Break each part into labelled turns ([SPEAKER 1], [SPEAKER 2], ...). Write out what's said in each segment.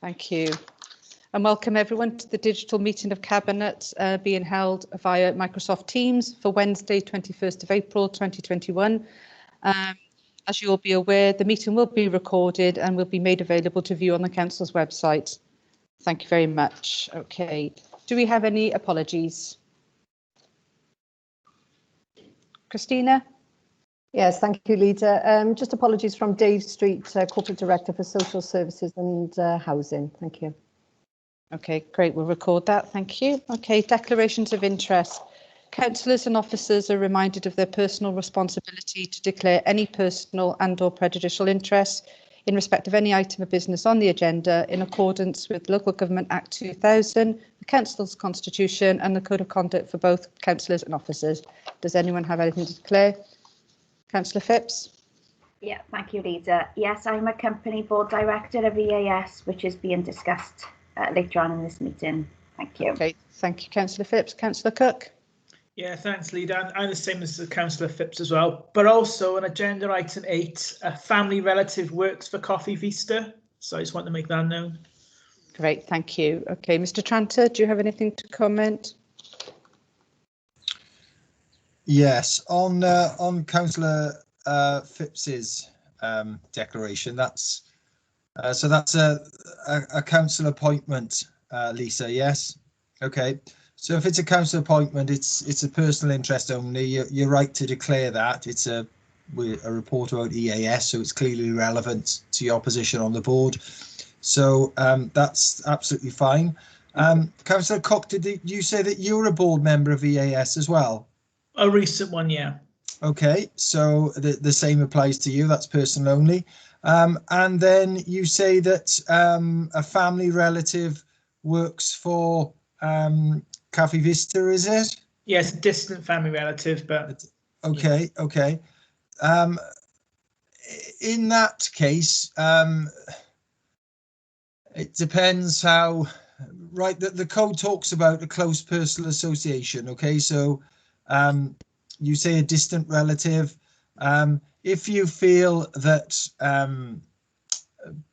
[SPEAKER 1] Thank you. And welcome everyone to the digital meeting of Cabinet being held via Microsoft Teams for Wednesday, 21st of April 2021. As you will be aware, the meeting will be recorded and will be made available to view on the Council's website. Thank you very much. Okay, do we have any apologies? Christina?
[SPEAKER 2] Yes, thank you, Leader. Just apologies from Dave Street, Corporate Director for Social Services and Housing. Thank you.
[SPEAKER 1] Okay, great. We'll record that. Thank you. Okay, declarations of interest. Councillors and officers are reminded of their personal responsibility to declare any personal and/or prejudicial interest in respect of any item of business on the agenda in accordance with Local Government Act 2000, the Council's Constitution and the Code of Conduct for both councillors and officers. Does anyone have anything to declare? Councillor Phipps?
[SPEAKER 3] Yeah, thank you, Leader. Yes, I'm a company board director of EAS, which is being discussed later on in this meeting. Thank you.
[SPEAKER 1] Okay, thank you, Councillor Phipps. Councillor Cook?
[SPEAKER 4] Yeah, thanks, Leader. I'm the same as Councillor Phipps as well, but also on agenda item 8, a family relative works for Coffee Vista. So I just want to make that known.
[SPEAKER 1] Great, thank you. Okay, Mr. Tranter, do you have anything to comment?
[SPEAKER 5] Yes, on Councillor Phipps's declaration, that's a council appointment, Lisa. Yes, okay. So if it's a council appointment, it's a personal interest only. You're right to declare that. It's a report about EAS, so it's clearly relevant to your position on the board. So that's absolutely fine. Councillor Cook, did you say that you're a board member of EAS as well?
[SPEAKER 4] A recent one, yeah. Okay,
[SPEAKER 5] so the same applies to you. That's personal only. And then you say that a family relative works for Coffee Vista, is it?
[SPEAKER 4] Yes, a distant family relative, but
[SPEAKER 5] okay, yeah. Okay. In that case, it depends how. Right, the code talks about a close personal association. Okay, so you say a distant relative. If you feel that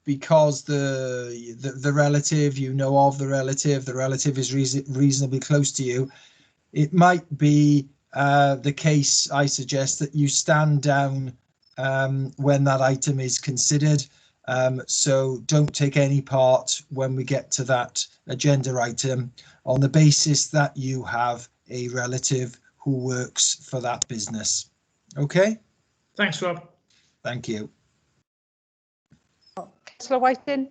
[SPEAKER 5] because the relative, you know of the relative is reasonably close to you, it might be the case, I suggest, that you stand down when that item is considered. So don't take any part when we get to that agenda item on the basis that you have a relative who works for that business. Okay?
[SPEAKER 4] Thanks, Rob.
[SPEAKER 5] Thank you.
[SPEAKER 1] Councillor Whiting?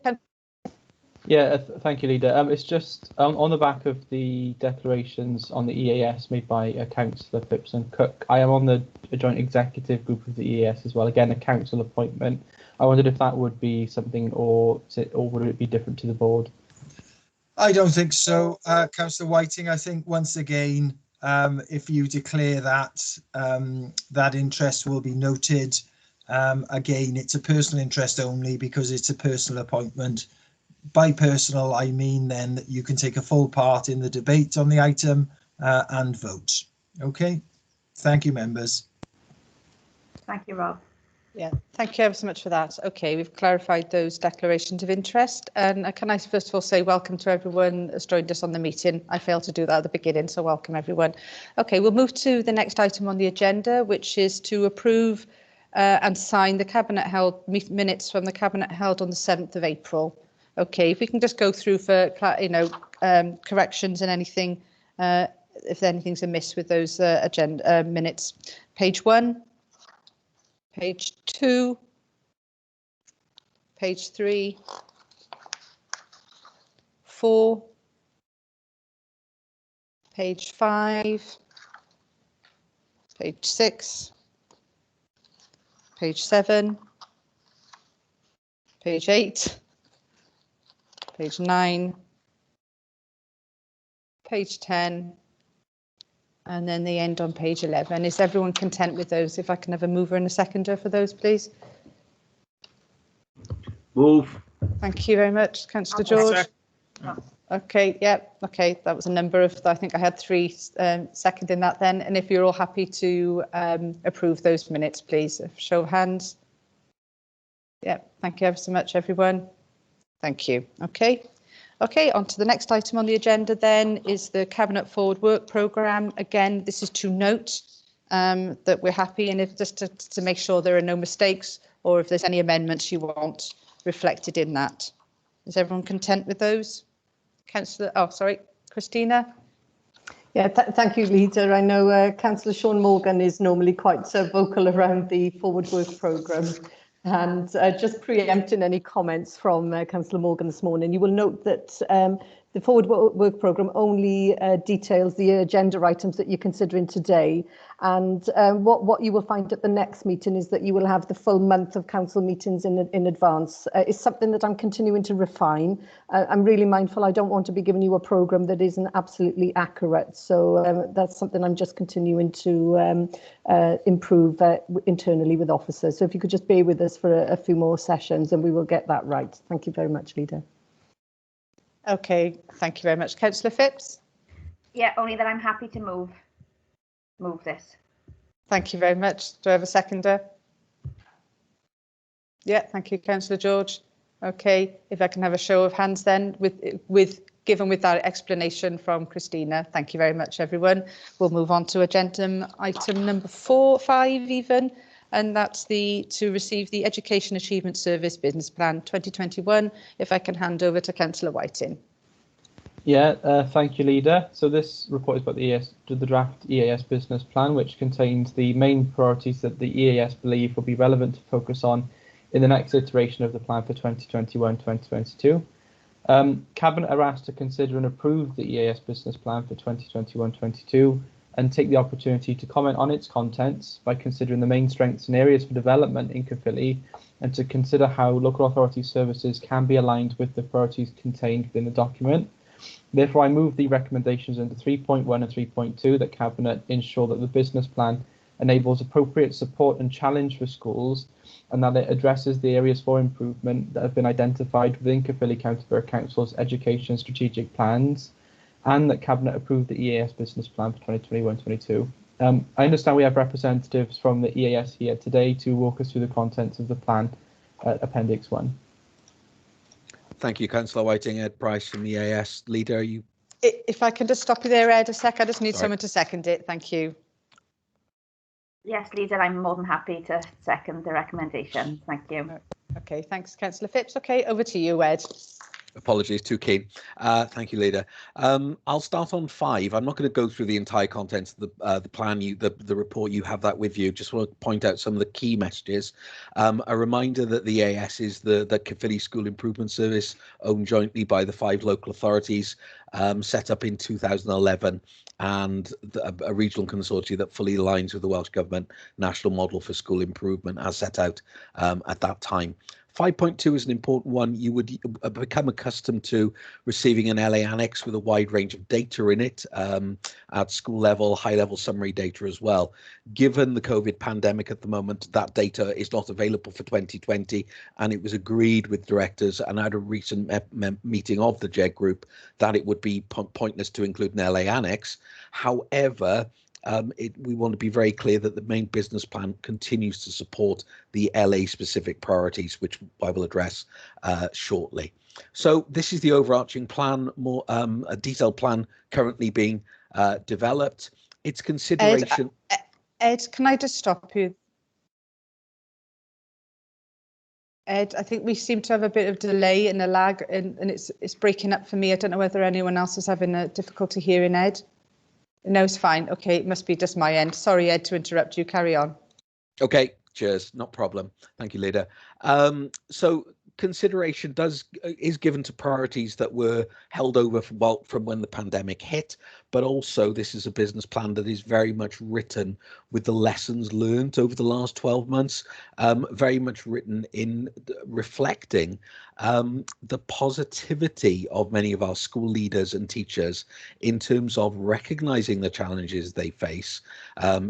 [SPEAKER 6] Yeah, thank you, Leader. It's just on the back of the declarations on the EAS made by Councillor Phipps and Cook. I am on the joint executive group of the EAS as well. Again, a council appointment. I wondered if that would be something, or would it be different to the board?
[SPEAKER 5] I don't think so, Councillor Whiting. I think once again, if you declare that, that interest will be noted. Again, it's a personal interest only because it's a personal appointment. By personal, I mean then that you can take a full part in the debate on the item and vote. Okay, thank you, members.
[SPEAKER 3] Thank you, Rob.
[SPEAKER 1] Yeah, thank you ever so much for that. Okay, we've clarified those declarations of interest. And can I first of all say welcome to everyone that's joined us on the meeting. I failed to do that at the beginning, so welcome everyone. Okay, we'll move to the next item on the agenda, which is to approve and sign the Cabinet held minutes from the Cabinet held on the 7th of April. Okay, if we can just go through for corrections and anything, if anything's amiss with those agenda minutes. Page 1. Page 2, page 3, 4, page 5, page 6, page 7, page 8, page 9, page 10, and then the end on page 11. Is everyone content with those? If I can have a mover and a seconder for those, please.
[SPEAKER 7] Move.
[SPEAKER 1] Thank you very much, Councillor George. Okay, yeah, okay, that was a number of, I think I had 3 seconding that then. And if you're all happy to approve those minutes, please, show of hands. Yeah, thank you ever so much, everyone. Thank you. Okay. Okay, on to the next item on the agenda then is the Cabinet Forward Work Programme. Again, this is to note that we're happy, and if just to make sure there are no mistakes or if there's any amendments you want reflected in that. Is everyone content with those? Councillor, oh, sorry, Christina?
[SPEAKER 2] Yeah, thank you, Leader. I know Councillor Sean Morgan is normally quite vocal around the Forward Work Programme. And just preempting any comments from Councillor Morgan this morning, you will note that the Forward Work Programme only details the agenda items that you're considering today. And what you will find at the next meeting is that you will have the full month of council meetings in advance. It's something that I'm continuing to refine. I'm really mindful I don't want to be giving you a programme that isn't absolutely accurate. So that's something I'm just continuing to improve internally with officers. So if you could just bear with us for a few more sessions and we will get that right. Thank you very much, Leader.
[SPEAKER 1] Okay, thank you very much. Councillor Phipps?
[SPEAKER 3] Yeah, only that I'm happy to move this.
[SPEAKER 1] Thank you very much. Do I have a seconder? Yeah, thank you, Councillor George. Okay, if I can have a show of hands then, given with that explanation from Christina. Thank you very much, everyone. We'll move on to agenda item number 5 even, and that's to receive the Education Achievement Service Business Plan 2021. If I can hand over to Councillor Whiting.
[SPEAKER 6] Yeah, thank you, Leader. So this report is about the draft EAS business plan, which contains the main priorities that the EAS believe will be relevant to focus on in the next iteration of the plan for 2021-2022. Cabinet are asked to consider and approve the EAS business plan for 2021-22 and take the opportunity to comment on its contents by considering the main strengths and areas for development in Caerphilly, and to consider how local authority services can be aligned with the priorities contained within the document. Therefore, I move the recommendations under 3.1 and 3.2 that Cabinet ensure that the business plan enables appropriate support and challenge for schools, and that it addresses the areas for improvement that have been identified within Caerphilly County Borough Council's education strategic plans, and that Cabinet approve the EAS business plan for 2021-22. I understand we have representatives from the EAS here today to walk us through the contents of the plan, Appendix 1.
[SPEAKER 7] Thank you, Councillor Whiting. Ed Price from the EAS. Leader, you...
[SPEAKER 1] If I can just stop you there, Ed, a sec. I just need someone to second it. Thank you.
[SPEAKER 3] Yes, Leader, I'm more than happy to second the recommendation. Thank you.
[SPEAKER 1] Okay, thanks, Councillor Phipps. Okay, over to you, Ed.
[SPEAKER 7] Apologies, too keen. Thank you, Leader. I'll start on 5. I'm not going to go through the entire contents of the plan, the report. You have that with you. Just want to point out some of the key messages. A reminder that the EAS is the Caerphilly School Improvement Service, owned jointly by the 5 local authorities, set up in 2011, and a regional consortium that fully aligns with the Welsh Government National Model for School Improvement as set out at that time. 5.2 is an important one. You would become accustomed to receiving an LA annex with a wide range of data in it, at school level, high level summary data as well. Given the COVID pandemic at the moment, that data is not available for 2020, and it was agreed with directors and at a recent meeting of the JEG group that it would be pointless to include an LA annex. However, we want to be very clear that the main business plan continues to support the LA specific priorities, which I will address shortly. So this is the overarching plan, a detailed plan currently being developed. Its consideration.
[SPEAKER 1] Ed, can I just stop you? Ed, I think we seem to have a bit of delay and a lag, and it's breaking up for me. I don't know whether anyone else is having a difficulty hearing Ed. No, it's fine. Okay, it must be just my end. Sorry, Ed, to interrupt you. Carry on.
[SPEAKER 7] Okay, cheers. Not problem. Thank you, Leader. So consideration is given to priorities that were held over from when the pandemic hit, but also this is a business plan that is very much written with the lessons learned over the last 12 months, very much written in reflecting the positivity of many of our school leaders and teachers in terms of recognizing the challenges they face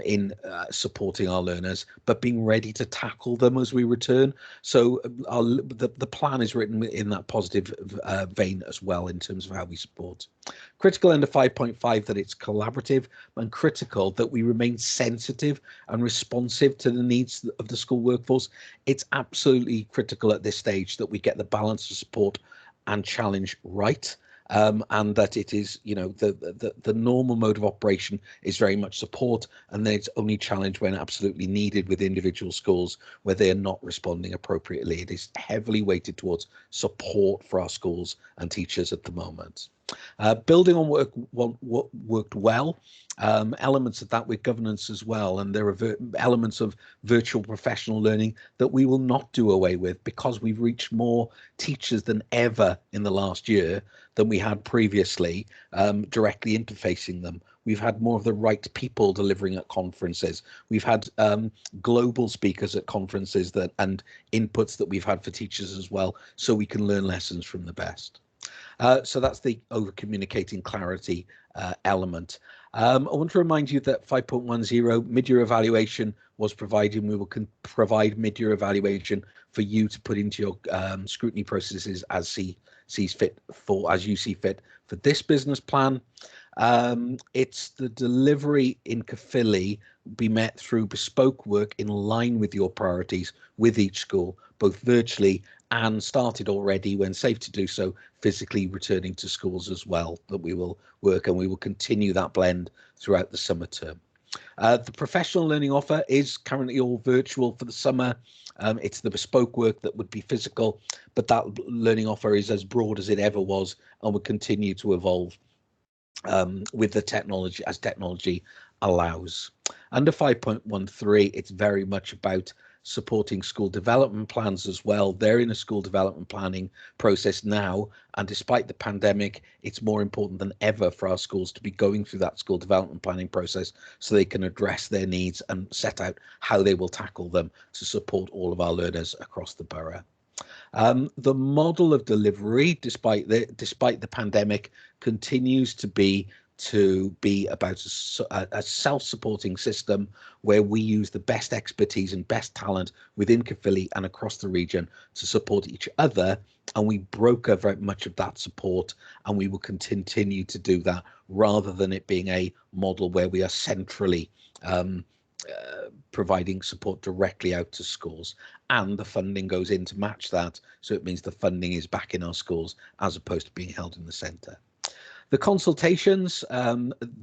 [SPEAKER 7] in supporting our learners, but being ready to tackle them as we return. So the plan is written in that positive vein as well in terms of how we support. Critical under 5.5 that it's collaborative, and critical that we remain sensitive and responsive to the needs of the school workforce. It's absolutely critical at this stage that we get the balance of support and challenge right. And that it is, you know, the normal mode of operation is very much support, and then it's only challenged when absolutely needed with individual schools where they are not responding appropriately. It is heavily weighted towards support for our schools and teachers at the moment. Building on what worked well, elements of that with governance as well, and there are elements of virtual professional learning that we will not do away with, because we've reached more teachers than ever in the last year than we had previously, directly interfacing them. We've had more of the right people delivering at conferences. We've had global speakers at conferences and inputs that we've had for teachers as well, so we can learn lessons from the best. So that's the over-communicating clarity element. I want to remind you that 5.10 mid-year evaluation was provided. We will provide mid-year evaluation for you to put into your scrutiny processes as you see fit for this business plan. It's the delivery in Caerphilly be met through bespoke work in line with your priorities with each school, both virtually and started already, when safe to do so, physically returning to schools as well, that we will work, and we will continue that blend throughout the summer term. The professional learning offer is currently all virtual for the summer. It's the bespoke work that would be physical, but that learning offer is as broad as it ever was and will continue to evolve with the technology as technology allows. Under 5.13, it's very much about supporting school development plans as well. They're in a school development planning process now, and despite the pandemic, it's more important than ever for our schools to be going through that school development planning process so they can address their needs and set out how they will tackle them to support all of our learners across the borough. The model of delivery, despite the pandemic, continues to be about a self-supporting system where we use the best expertise and best talent within Caerphilly and across the region to support each other, and we broker very much of that support, and we will continue to do that, rather than it being a model where we are centrally providing support directly out to schools, and the funding goes in to match that, so it means the funding is back in our schools as opposed to being held in the centre. The consultations,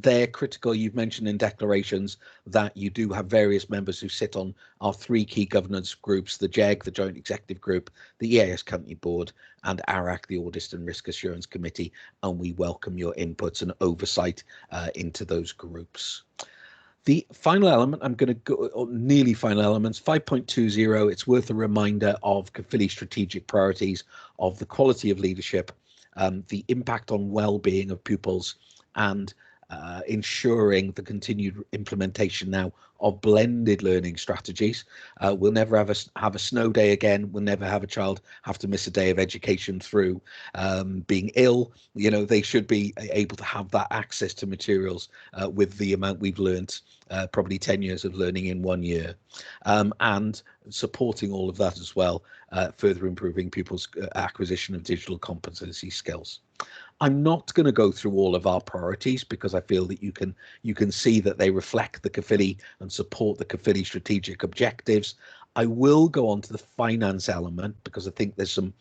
[SPEAKER 7] they're critical. You've mentioned in declarations that you do have various members who sit on our three key governance groups, the JEG, the Joint Executive Group, the EAS Company Board, and ARAC, the Audit and Risk Assurance Committee, and we welcome your inputs and oversight into those groups. The final element, I'm going to go, or nearly final elements, 5.20, it's worth a reminder of Caerphilly strategic priorities of the quality of leadership, the impact on well-being of pupils, and ensuring the continued implementation now of blended learning strategies. We'll never have a snow day again. We'll never have a child have to miss a day of education through being ill. You know, they should be able to have that access to materials with the amount we've learnt, probably 10 years of learning in 1 year, and supporting all of that as well, further improving pupils' acquisition of digital competency skills. I'm not going to go through all of our priorities because I feel that you can see that they reflect the Caerphilly and support the Caerphilly strategic objectives. I will go on to the finance element because I think there's some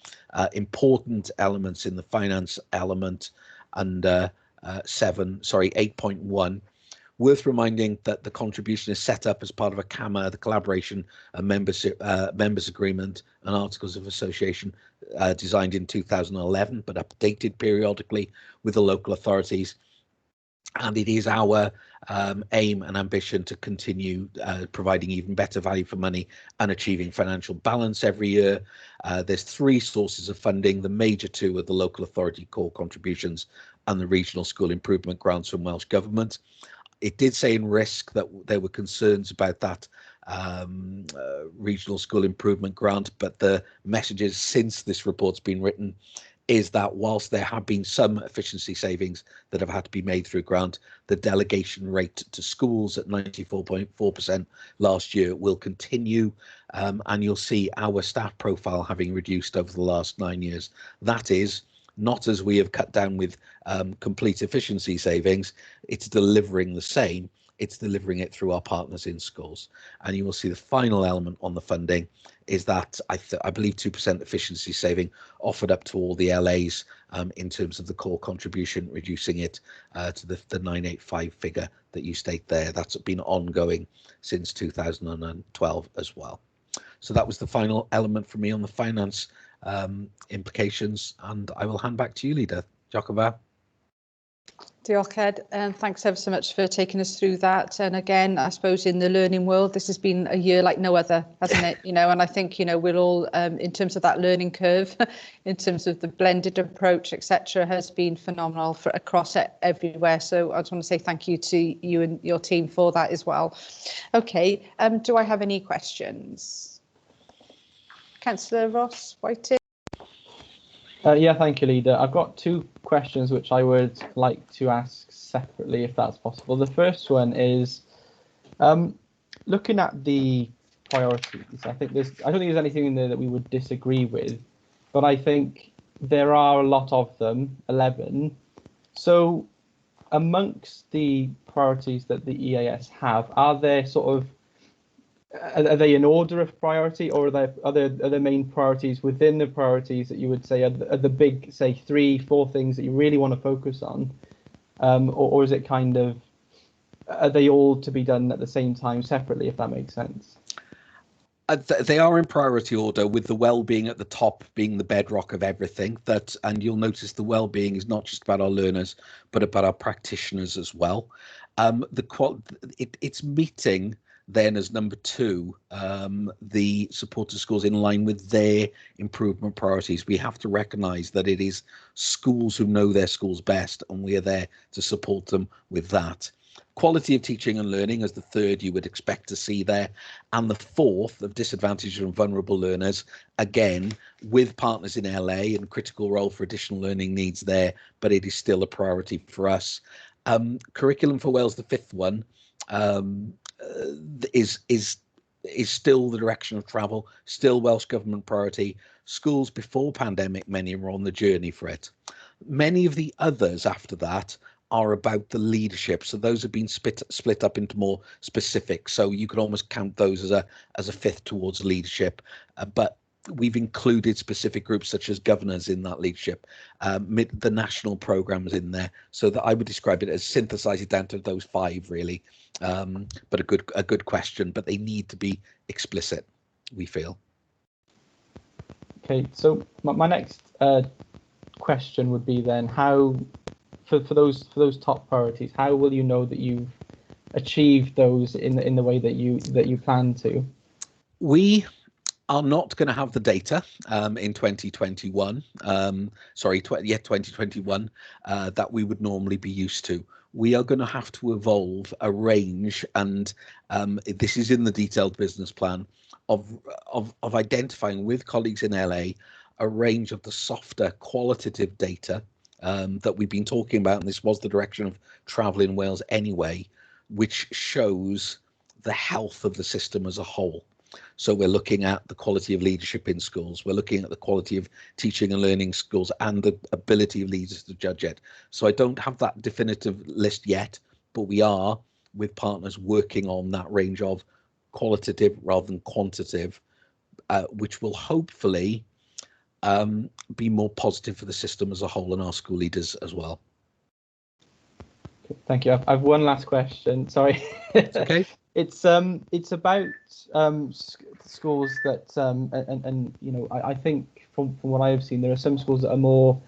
[SPEAKER 7] important elements in the finance element under 8.1. Worth reminding that the contribution is set up as part of a CAMA, the Collaboration and Members Agreement and Articles of Association designed in 2011, but updated periodically with the local authorities. And it is our aim and ambition to continue providing even better value for money and achieving financial balance every year. There's three sources of funding. The major two are the local authority core contributions and the regional school improvement grants from Welsh Government. It did say in risk that there were concerns about that regional school improvement grant, but the messages since this report's been written is that whilst there have been some efficiency savings that have had to be made through grant, the delegation rate to schools at 94.4% last year will continue, and you'll see our staff profile having reduced over the last 9 years. That is not as we have cut down with complete efficiency savings, it's delivering the same, it's delivering it through our partners in schools. And you will see the final element on the funding is that I believe 2% efficiency saving offered up to all the LAs in terms of the core contribution, reducing it to the 985 figure that you state there. That's been ongoing since 2012 as well. So that was the final element for me on the finance implications, and I will hand back to you, Leader. Jacoba.
[SPEAKER 1] Diolch, Ed, and thanks ever so much for taking us through that. And again, I suppose in the learning world, this has been a year like no other, hasn't it? You know, and I think, you know, we're all in terms of that learning curve, in terms of the blended approach, etc., has been phenomenal for across everywhere. So I just want to say thank you to you and your team for that as well. Okay, do I have any questions? Councillor Ross Whiting.
[SPEAKER 6] Yeah, thank you, Leader. I've got two questions which I would like to ask separately, if that's possible. The first one is looking at the priorities. I don't think there's anything in there that we would disagree with, but I think there are a lot of them, 11. So amongst the priorities that the EAS have, are there sort of are they in order of priority, or are there main priorities within the priorities that you would say are the big, say, 3-4 things that you really want to focus on, or is it kind of, are they all to be done at the same time separately, if that makes sense?
[SPEAKER 7] They are in priority order, with the well-being at the top being the bedrock of everything. And you'll notice the well-being is not just about our learners, but about our practitioners as well. It's meeting then as number 2, the supported schools in line with their improvement priorities. We have to recognise that it is schools who know their schools best, and we are there to support them with that. Quality of teaching and learning as the 3rd you would expect to see there, and the 4th of disadvantaged and vulnerable learners, again with partners in LA and critical role for additional learning needs there, but it is still a priority for us. Curriculum for Wales, the 5th one, is still the direction of travel, still Welsh Government priority. Schools before pandemic, many were on the journey for it. Many of the others after that are about the leadership, so those have been split up into more specific, so you could almost count those as a 5th towards leadership, but we've included specific groups such as governors in that leadership, the national programs in there, so that I would describe it as synthesize it down to those 5 really. But a good question, but they need to be explicit, we feel.
[SPEAKER 6] Okay, so my next question would be then, how for those top priorities, how will you know that you've achieved those in the way that you plan to? We
[SPEAKER 7] are not going to have the data in 2021, 2021, that we would normally be used to. We are going to have to evolve a range, and this is in the detailed business plan, of identifying with colleagues in LA a range of the softer qualitative data that we've been talking about, and this was the direction of travel in Wales anyway, which shows the health of the system as a whole. So we're looking at the quality of leadership in schools, we're looking at the quality of teaching and learning schools, and the ability of leaders to judge it. So I don't have that definitive list yet, but we are, with partners, working on that range of qualitative rather than quantitative, which will hopefully be more positive for the system as a whole and our school leaders as well.
[SPEAKER 6] Thank you. I have one last question. Sorry.
[SPEAKER 7] It's okay.
[SPEAKER 6] It's about schools that and you know, I think from what I have seen, there are some schools that are more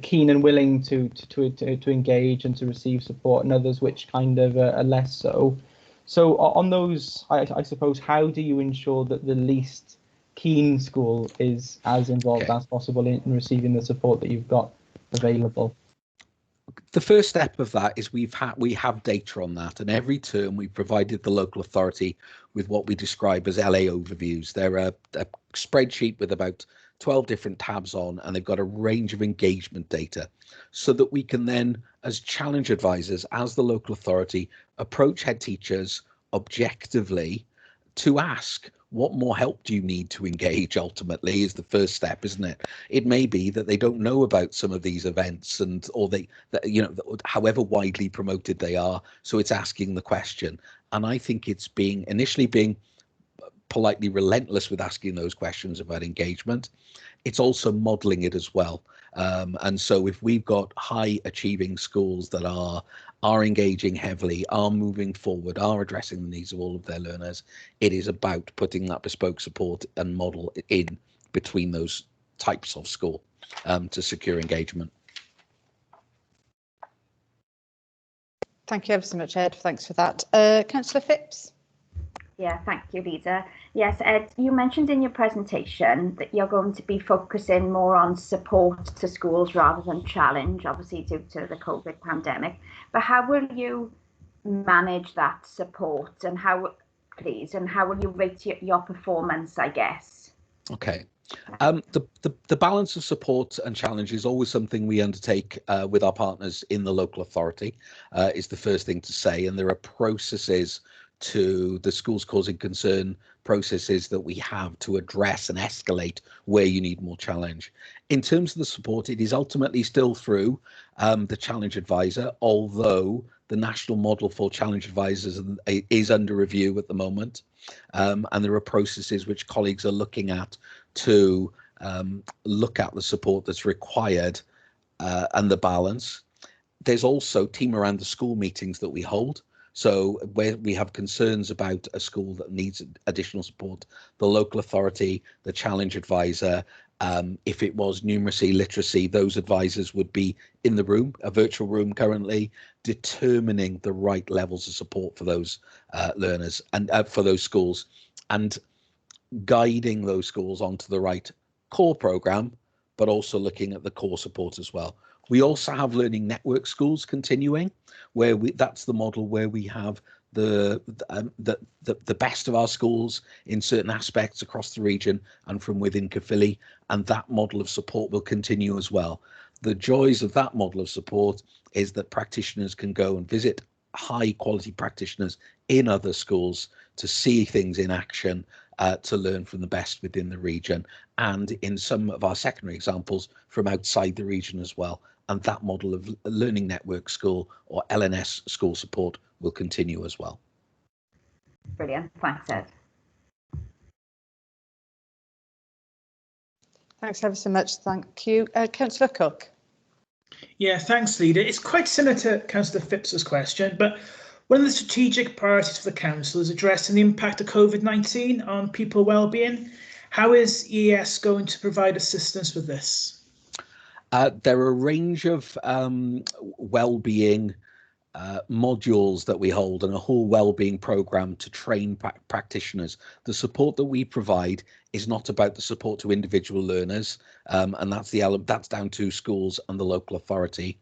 [SPEAKER 6] keen and willing to engage and to receive support, and others which kind of are less so. So on those, I suppose, how do you ensure that the least keen school is as involved as possible in receiving the support that you've got available?
[SPEAKER 7] The first step of that is we have data on that, and every term we've provided the local authority with what we describe as LA overviews. They're a spreadsheet with about 12 different tabs on, and they've got a range of engagement data, so that we can then, as challenge advisors, as the local authority, approach head teachers objectively to ask, what more help do you need to engage? Ultimately, is the first step, isn't it? It may be that they don't know about some of these events, or however widely promoted they are. So it's asking the question, and I think it's initially being politely relentless with asking those questions about engagement. It's also modeling it as well. And so if we've got high achieving schools that are engaging heavily, are moving forward, are addressing the needs of all of their learners, it is about putting that bespoke support and model in between those types of school to secure engagement.
[SPEAKER 1] Thank you ever so much, Ed. Thanks for that. Councillor Phipps.
[SPEAKER 3] Yeah, thank you, Lisa. Yes, Ed, you mentioned in your presentation that you're going to be focusing more on support to schools rather than challenge, obviously due to the COVID pandemic. But how will you manage that support, and how will you rate your performance, I guess?
[SPEAKER 7] Okay. The balance of support and challenge is always something we undertake with our partners in the local authority, is the first thing to say. And there are processes to the schools causing concern, processes that we have to address and escalate where you need more challenge. In terms of the support, it is ultimately still through the challenge advisor, although the national model for challenge advisors is under review at the moment. And there are processes which colleagues are looking at to look at the support that's required and the balance. There's also team around the school meetings that we hold. So where we have concerns about a school that needs additional support, the local authority, the challenge advisor, if it was numeracy, literacy, those advisors would be in the room, a virtual room currently, determining the right levels of support for those learners and for those schools, and guiding those schools onto the right core program, but also looking at the core support as well. We also have learning network schools continuing, where that's the model where we have the best of our schools in certain aspects across the region and from within Caerphilly, and that model of support will continue as well. The joys of that model of support is that practitioners can go and visit high quality practitioners in other schools to see things in action, to learn from the best within the region, and in some of our secondary examples from outside the region as well. And that model of learning network school, or LNS school support, will continue as well.
[SPEAKER 3] Brilliant, thanks, Ed.
[SPEAKER 1] Thanks ever so much. Thank you. Councillor Cook.
[SPEAKER 4] Yeah, thanks, Leader. It's quite similar to Councillor Phipps's question, but one of the strategic priorities for the Council is addressing the impact of COVID-19 on people well-being. How is EAS going to provide assistance with this?
[SPEAKER 7] There are a range of well-being modules that we hold, and a whole well-being program to train practitioners. The support that we provide is not about the support to individual learners, and that's down to schools and the local authority.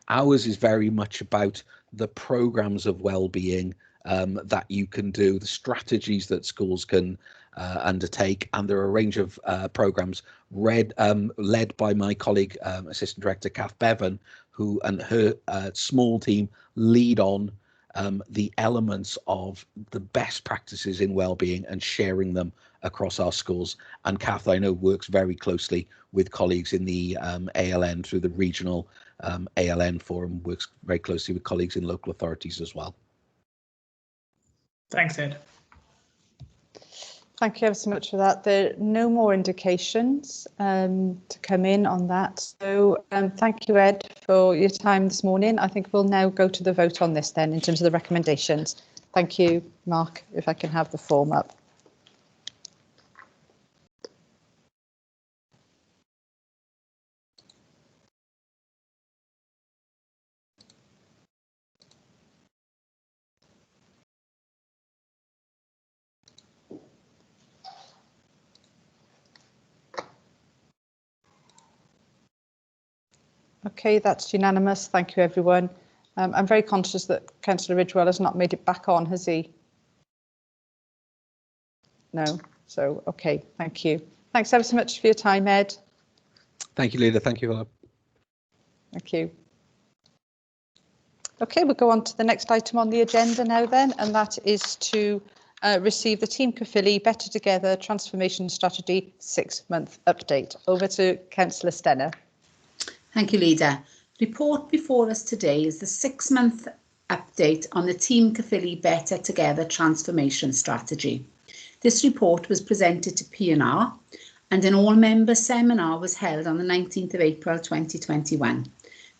[SPEAKER 7] Ours is very much about the programs of well-being that you can do, the strategies that schools can undertake, and there are a range of programs led by my colleague, Assistant Director Kath Bevan, who and her small team lead on the elements of the best practices in wellbeing and sharing them across our schools. And Kath, I know, works very closely with colleagues in the ALN through the regional ALN forum, works very closely with colleagues in local authorities as well.
[SPEAKER 4] Thanks, Ed.
[SPEAKER 1] Thank you ever so much for that. There are no more indications to come in on that. So thank you, Ed, for your time this morning. I think we'll now go to the vote on this then in terms of the recommendations. Thank you, Mark, if I can have the form up. Okay, that's unanimous. Thank you, everyone. I'm very conscious that Councillor Ridgewell has not made it back on, has he? No. So, okay, thank you. Thanks ever so much for your time, Ed.
[SPEAKER 7] Thank you, Leader. Thank you, Philip.
[SPEAKER 1] Thank you. Okay, we'll go on to the next item on the agenda now then, and that is to receive the Team Caerphilly Better Together Transformation Strategy 6-month update. Over to Councillor Stenner.
[SPEAKER 8] Thank you, Leader. Report before us today is the 6-month update on the Team Caerphilly Better Together Transformation Strategy. This report was presented to P&R and an all-member seminar was held on the 19th of April 2021.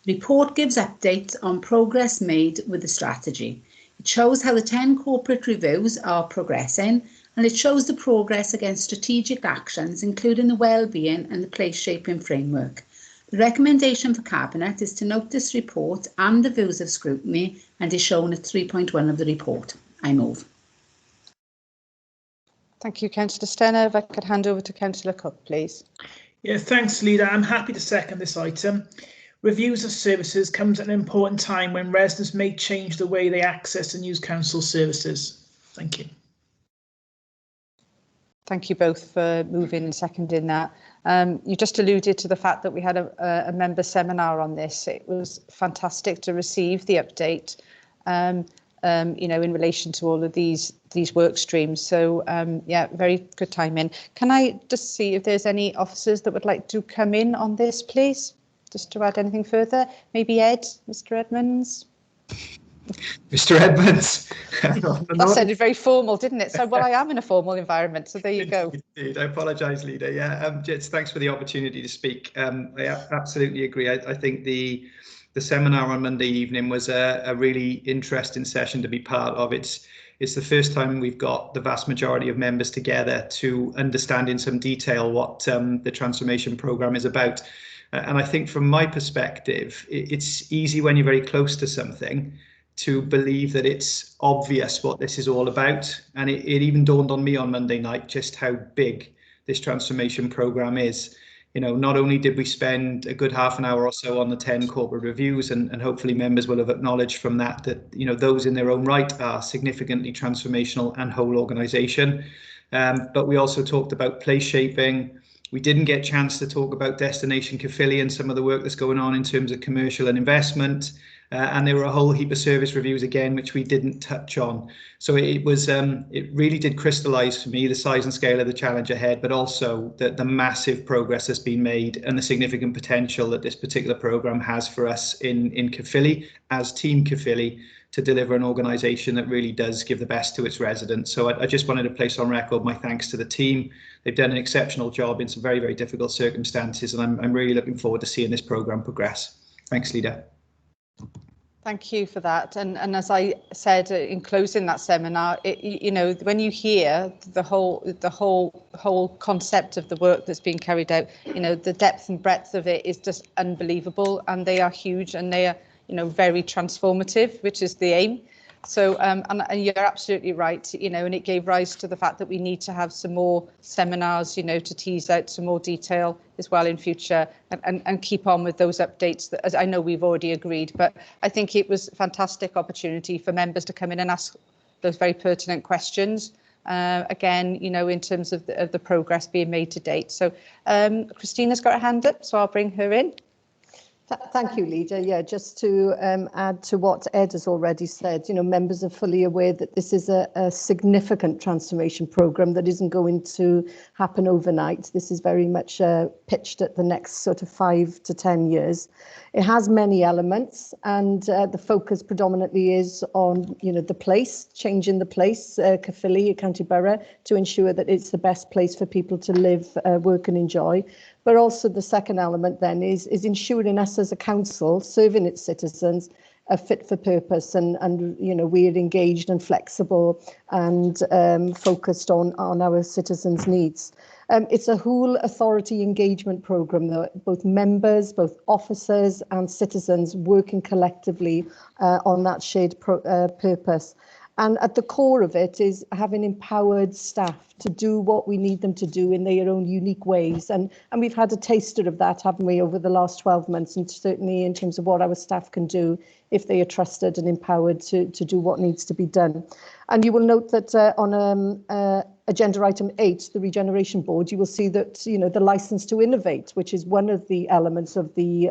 [SPEAKER 8] The report gives updates on progress made with the strategy. It shows how the 10 corporate reviews are progressing, and it shows the progress against strategic actions, including the wellbeing and the place-shaping framework. The recommendation for Cabinet is to note this report and the views of scrutiny, and is shown at 3.1 of the report. I move.
[SPEAKER 1] Thank you, Councillor Stenner. If I could hand over to Councillor Cook, please.
[SPEAKER 4] Yeah, thanks, Leader. I'm happy to second this item. Reviews of services comes at an important time when residents may change the way they access and use council services. Thank you.
[SPEAKER 1] Thank you both for moving and seconding that. You just alluded to the fact that we had a member seminar on this. It was fantastic to receive the update, you know, in relation to all of these work streams. So yeah, very good timing. Can I just see if there's any officers that would like to come in on this, please? Just to add anything further, maybe Ed, Mr. Edmonds.
[SPEAKER 9] Mr. Edmonds.
[SPEAKER 1] That sounded very formal, didn't it? So, well, I am in a formal environment, so there you go.
[SPEAKER 9] Indeed. I apologise, Leader. Yeah, just thanks for the opportunity to speak. I absolutely agree. I think the seminar on Monday evening was a really interesting session to be part of. It's the first time we've got the vast majority of members together to understand in some detail what the transformation programme is about. And I think from my perspective, it's easy when you're very close to something to believe that it's obvious what this is all about. And it even dawned on me on Monday night just how big this transformation programme is. You know, not only did we spend a good half an hour or so on the 10 corporate reviews, and hopefully members will have acknowledged from that, you know, those in their own right are significantly transformational and whole organisation. But we also talked about place shaping. We didn't get a chance to talk about Destination Caerphilly and some of the work that's going on in terms of commercial and investment. And there were a whole heap of service reviews again, which we didn't touch on. So it was, it really did crystallise for me the size and scale of the challenge ahead, but also the massive progress that's been made and the significant potential that this particular programme has for us in Caerphilly as Team Caerphilly to deliver an organisation that really does give the best to its residents. So I just wanted to place on record my thanks to the team. They've done an exceptional job in some very, very difficult circumstances, and I'm really looking forward to seeing this programme progress. Thanks, Leader.
[SPEAKER 1] Thank you for that. And as I said in closing that seminar, you know, when you hear the whole concept of the work that's being carried out, you know, the depth and breadth of it is just unbelievable, and they are huge, and they are, you know, very transformative, which is the aim. So and you're absolutely right, you know, and it gave rise to the fact that we need to have some more seminars, you know, to tease out some more detail as well in future, and keep on with those updates that, as I know we've already agreed. But I think it was a fantastic opportunity for members to come in and ask those very pertinent questions. Again, you know, in terms of the progress being made to date. So Christina's got her hand up, so I'll bring her in.
[SPEAKER 2] Thank you, Leader. Yeah, just to add to what Ed has already said, you know, members are fully aware that this is a significant transformation programme that isn't going to happen overnight. This is very much pitched at the next sort of 5 to 10 years. It has many elements, and the focus predominantly is on, you know, the place, changing the place, Caerphilly, County Borough, to ensure that it's the best place for people to live, work and enjoy. But also the second element then is ensuring us as a council serving its citizens are fit for purpose, and you know, we're engaged and flexible and focused on our citizens' needs. It's a whole authority engagement programme, though, both members, both officers and citizens working collectively on that shared purpose. And at the core of it is having empowered staff to do what we need them to do in their own unique ways. And we've had a taster of that, haven't we, over the last 12 months, and certainly in terms of what our staff can do if they are trusted and empowered to do what needs to be done. And you will note that on agenda item 8, the Regeneration Board, you will see that, you know, the licence to innovate, which is one of the elements of the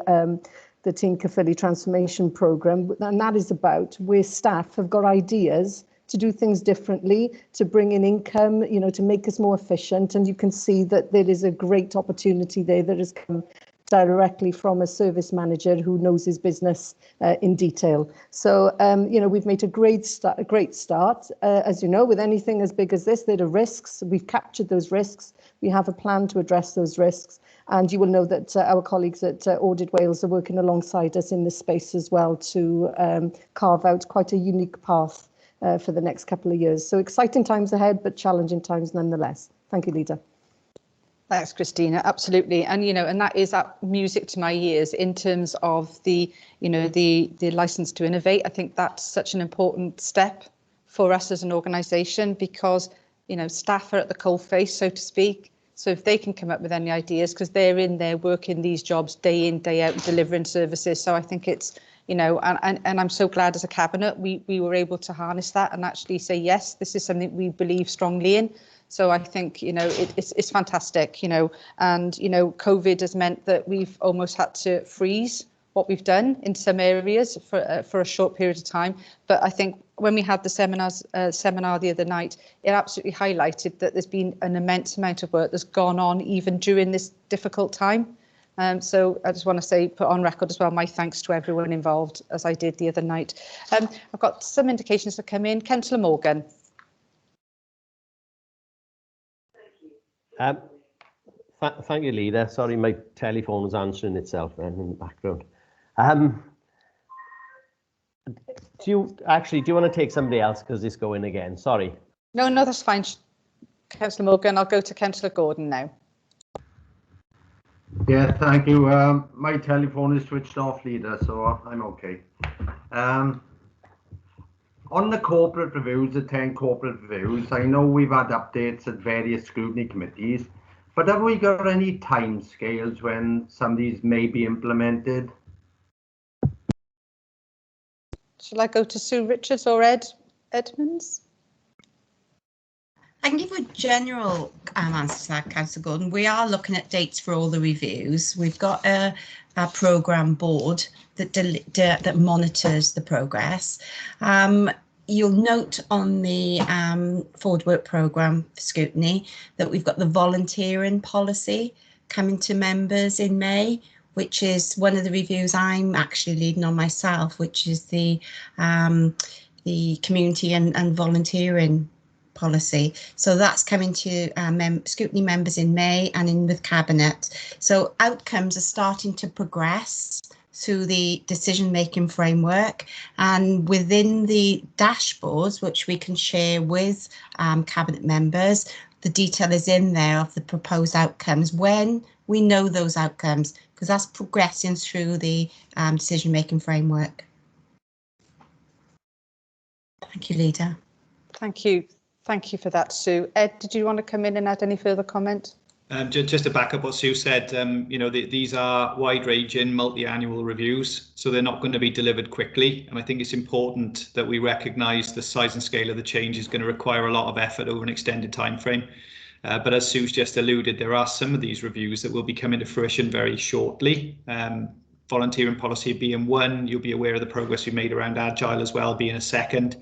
[SPEAKER 2] Team Caerphilly transformation programme, and that is about where staff have got ideas to do things differently, to bring in income, you know, to make us more efficient. And you can see that there is a great opportunity there that has come directly from a service manager who knows his business in detail. So, you know, we've made a great start. As you know, with anything as big as this, there are risks. We've captured those risks. We have a plan to address those risks. And you will know that our colleagues at Audit Wales are working alongside us in this space as well to carve out quite a unique path for the next couple of years. So exciting times ahead, but challenging times nonetheless. Thank you, Leader.
[SPEAKER 1] Thanks, Christina. Absolutely. And, you know, and that is music to my ears in terms of the, you know, the license to innovate. I think that's such an important step for us as an organisation because, you know, staff are at the coalface, so to speak. So if they can come up with any ideas, because they're in there working these jobs day in, day out, delivering services. So I think it's, you know, and I'm so glad as a cabinet we were able to harness that and actually say, yes, this is something we believe strongly in. So I think, you know, it's fantastic, you know, and, you know, COVID has meant that we've almost had to freeze what we've done in some areas for a short period of time. But I think when we had the seminar the other night, it absolutely highlighted that there's been an immense amount of work that's gone on even during this difficult time. So I just want to say, put on record as well, my thanks to everyone involved, as I did the other night. I've got some indications to come in. Councillor Morgan.
[SPEAKER 10] Thank you, Leader. Sorry, my telephone was answering itself then in the background. Do you want to take somebody else because it's going again? Sorry.
[SPEAKER 1] No, that's fine. Councillor Morgan, I'll go to Councillor Gordon now.
[SPEAKER 11] Yeah, thank you. My telephone is switched off, Leader, so I'm okay. On the corporate reviews, the 10 corporate reviews, I know we've had updates at various scrutiny committees, but have we got any time scales when some of these may be implemented?
[SPEAKER 1] Shall I go to Sue Richards or Edmonds?
[SPEAKER 12] I can give a general answer to that, Councillor Gordon. We are looking at dates for all the reviews. We've got a programme board that monitors the progress. You'll note on the forward work programme scrutiny that we've got the volunteering policy coming to members in May, which is one of the reviews I'm actually leading on myself, which is the community and volunteering policy. So that's coming to scrutiny members in May and in with Cabinet. So outcomes are starting to progress through the decision-making framework, and within the dashboards, which we can share with Cabinet members, the detail is in there of the proposed outcomes when we know those outcomes, because that's progressing through the decision-making framework. Thank you, Leader.
[SPEAKER 1] Thank you. Thank you for that, Sue. Ed, did you want to come in and add any further comment?
[SPEAKER 9] Just to back up what Sue said, you know, these are wide-ranging, multi-annual reviews, so they're not going to be delivered quickly. And I think it's important that we recognise the size and scale of the change is going to require a lot of effort over an extended time frame. But as Sue's just alluded, there are some of these reviews that will be coming to fruition very shortly. Volunteering policy being one, you'll be aware of the progress we made around Agile as well being a second.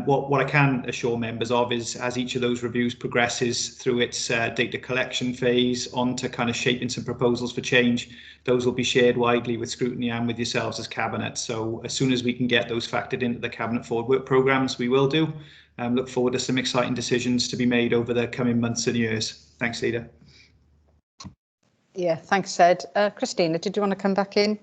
[SPEAKER 9] What I can assure members of is as each of those reviews progresses through its data collection phase onto kind of shaping some proposals for change, those will be shared widely with scrutiny and with yourselves as Cabinet. So as soon as we can get those factored into the Cabinet forward work programmes, we will do. Look forward to some exciting decisions to be made over the coming months and years. Thanks, Leader.
[SPEAKER 1] Yeah, thanks, Ed. Christina, did you want to come back in?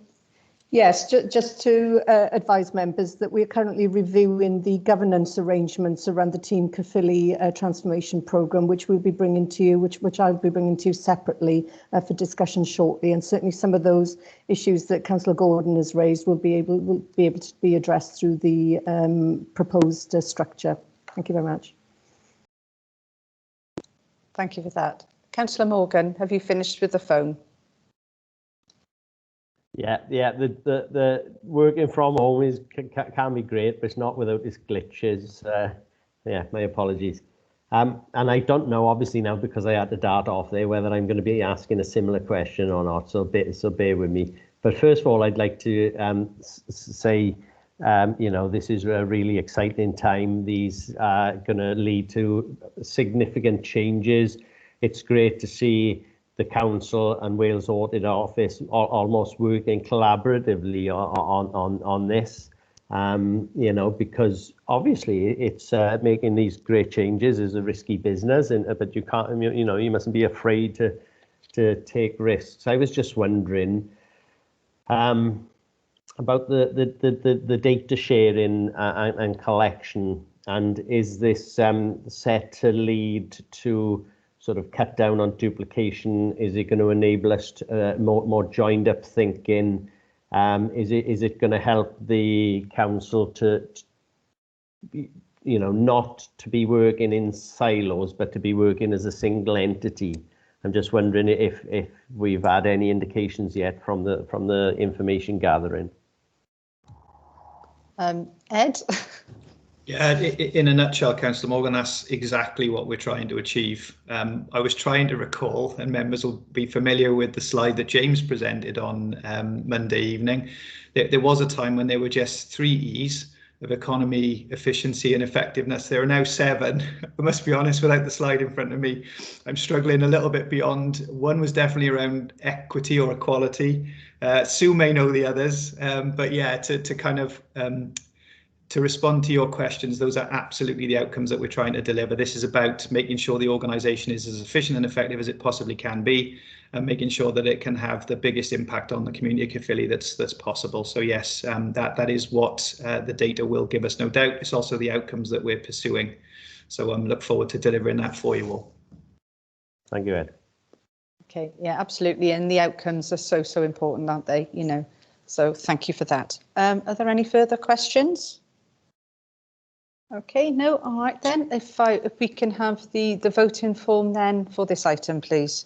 [SPEAKER 2] Yes, just to advise members that we're currently reviewing the governance arrangements around the Team Caerphilly transformation programme, which we'll be bringing to you, which I'll be bringing to you separately for discussion shortly. And certainly some of those issues that Councillor Gordon has raised will be able to be addressed through the proposed structure. Thank you very much.
[SPEAKER 1] Thank you for that. Councillor Morgan, have you finished with the phone?
[SPEAKER 10] Yeah. The working from home can be great, but it's not without its glitches. Yeah, my apologies. And I don't know, obviously now because I had to dart off there, whether I'm going to be asking a similar question or not. So bear with me. But first of all, I'd like to say You know, this is a really exciting time. These are going to lead to significant changes. It's great to see the council and Wales Audit Office almost working collaboratively on this. You know, because obviously it's making these great changes is a risky business, but you can't, you know, you mustn't be afraid to take risks. I was just wondering about the data sharing and collection, and is this set to lead to sort of cut down on duplication? Is it going to enable us to, more joined up thinking? Is it going to help the council to, you know, not to be working in silos, but to be working as a single entity? I'm just wondering if we've had any indications yet from the information gathering.
[SPEAKER 1] Ed?
[SPEAKER 9] Yeah, in a nutshell, Councillor Morgan, that's exactly what we're trying to achieve. I was trying to recall, and members will be familiar with the slide that James presented on Monday evening. There was a time when there were just 3 E's of economy, efficiency and effectiveness. There are now 7. I must be honest, without the slide in front of me, I'm struggling a little bit beyond. One was definitely around equity or equality. Sue may know the others, but yeah, to kind of to respond to your questions, those are absolutely the outcomes that we're trying to deliver. This is about making sure the organisation is as efficient and effective as it possibly can be, and making sure that it can have the biggest impact on the community of Caerphilly that's possible. So yes, that is what the data will give us, no doubt. It's also the outcomes that we're pursuing. So look forward to delivering that for you all.
[SPEAKER 10] Thank you, Ed.
[SPEAKER 1] Okay, yeah, absolutely. And the outcomes are so important, aren't they? You know, so thank you for that. Are there any further questions? Okay, no, all right then. If we can have the voting form then for this item, please.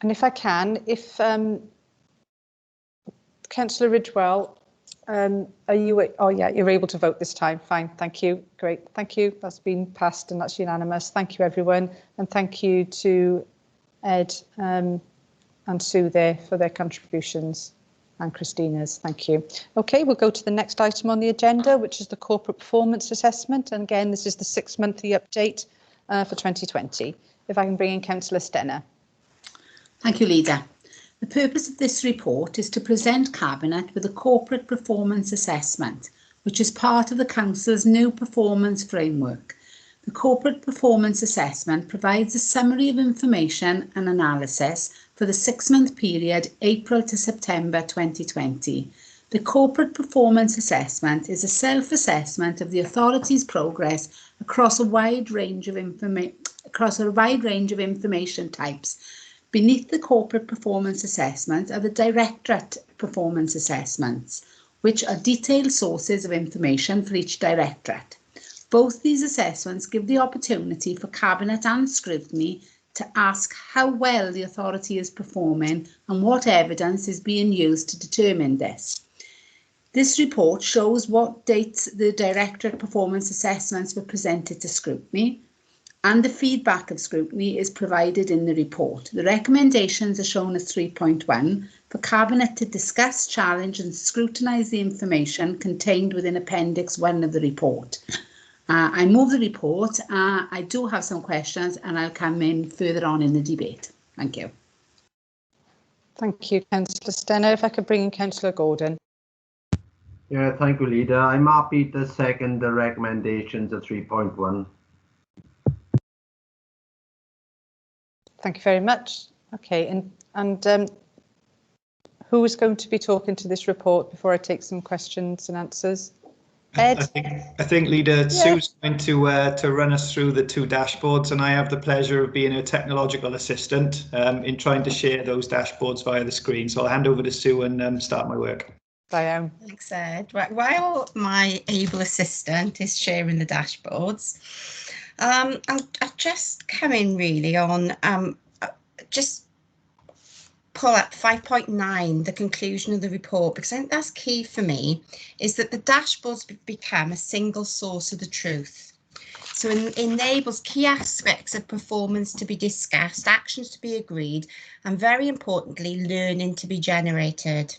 [SPEAKER 1] And if I can, if Councillor Ridgewell, are you? Oh yeah, you're able to vote this time. Fine, thank you. Great, thank you. That's been passed and that's unanimous. Thank you, everyone, and thank you to Ed and Sue there for their contributions, and Christina's. Thank you. Okay, we'll go to the next item on the agenda, which is the corporate performance assessment. And again, this is the 6-monthly update for 2020. If I can bring in Councillor Stenner.
[SPEAKER 8] Thank you, Leader. The purpose of this report is to present Cabinet with a corporate performance assessment, which is part of the Council's new performance framework. The corporate performance assessment provides a summary of information and analysis for the 6-month period April to September 2020. The corporate performance assessment is a self-assessment of the authority's progress across a wide range of information types. Beneath the corporate performance assessment are the directorate performance assessments, which are detailed sources of information for each directorate. Both these assessments give the opportunity for Cabinet and scrutiny to ask how well the authority is performing and what evidence is being used to determine this. This report shows what dates the directorate performance assessments were presented to scrutiny, and the feedback of scrutiny is provided in the report. The recommendations are shown as 3.1 for Cabinet to discuss, challenge and scrutinise the information contained within Appendix 1 of the report. I move the report. I do have some questions and I'll come in further on in the debate. Thank you.
[SPEAKER 1] Thank you, Councillor Stenner. If I could bring in Councillor Gordon.
[SPEAKER 11] Yeah, thank you, Leader. I'm happy to second the recommendations of 3.1.
[SPEAKER 1] Thank you very much. Okay, and who is going to be talking to this report before I take some questions and answers? Ed?
[SPEAKER 9] I think Leader, yeah. Sue's going to run us through the 2 dashboards, and I have the pleasure of being a technological assistant in trying to share those dashboards via the screen. So I'll hand over to Sue and start my work.
[SPEAKER 1] Diane.
[SPEAKER 12] Thanks, Ed. Right, while my able assistant is sharing the dashboards, I'll just come in really on just pull up 5.9, the conclusion of the report, because I think that's key for me, is that the dashboards become a single source of the truth. So it enables key aspects of performance to be discussed, actions to be agreed, and very importantly, learning to be generated.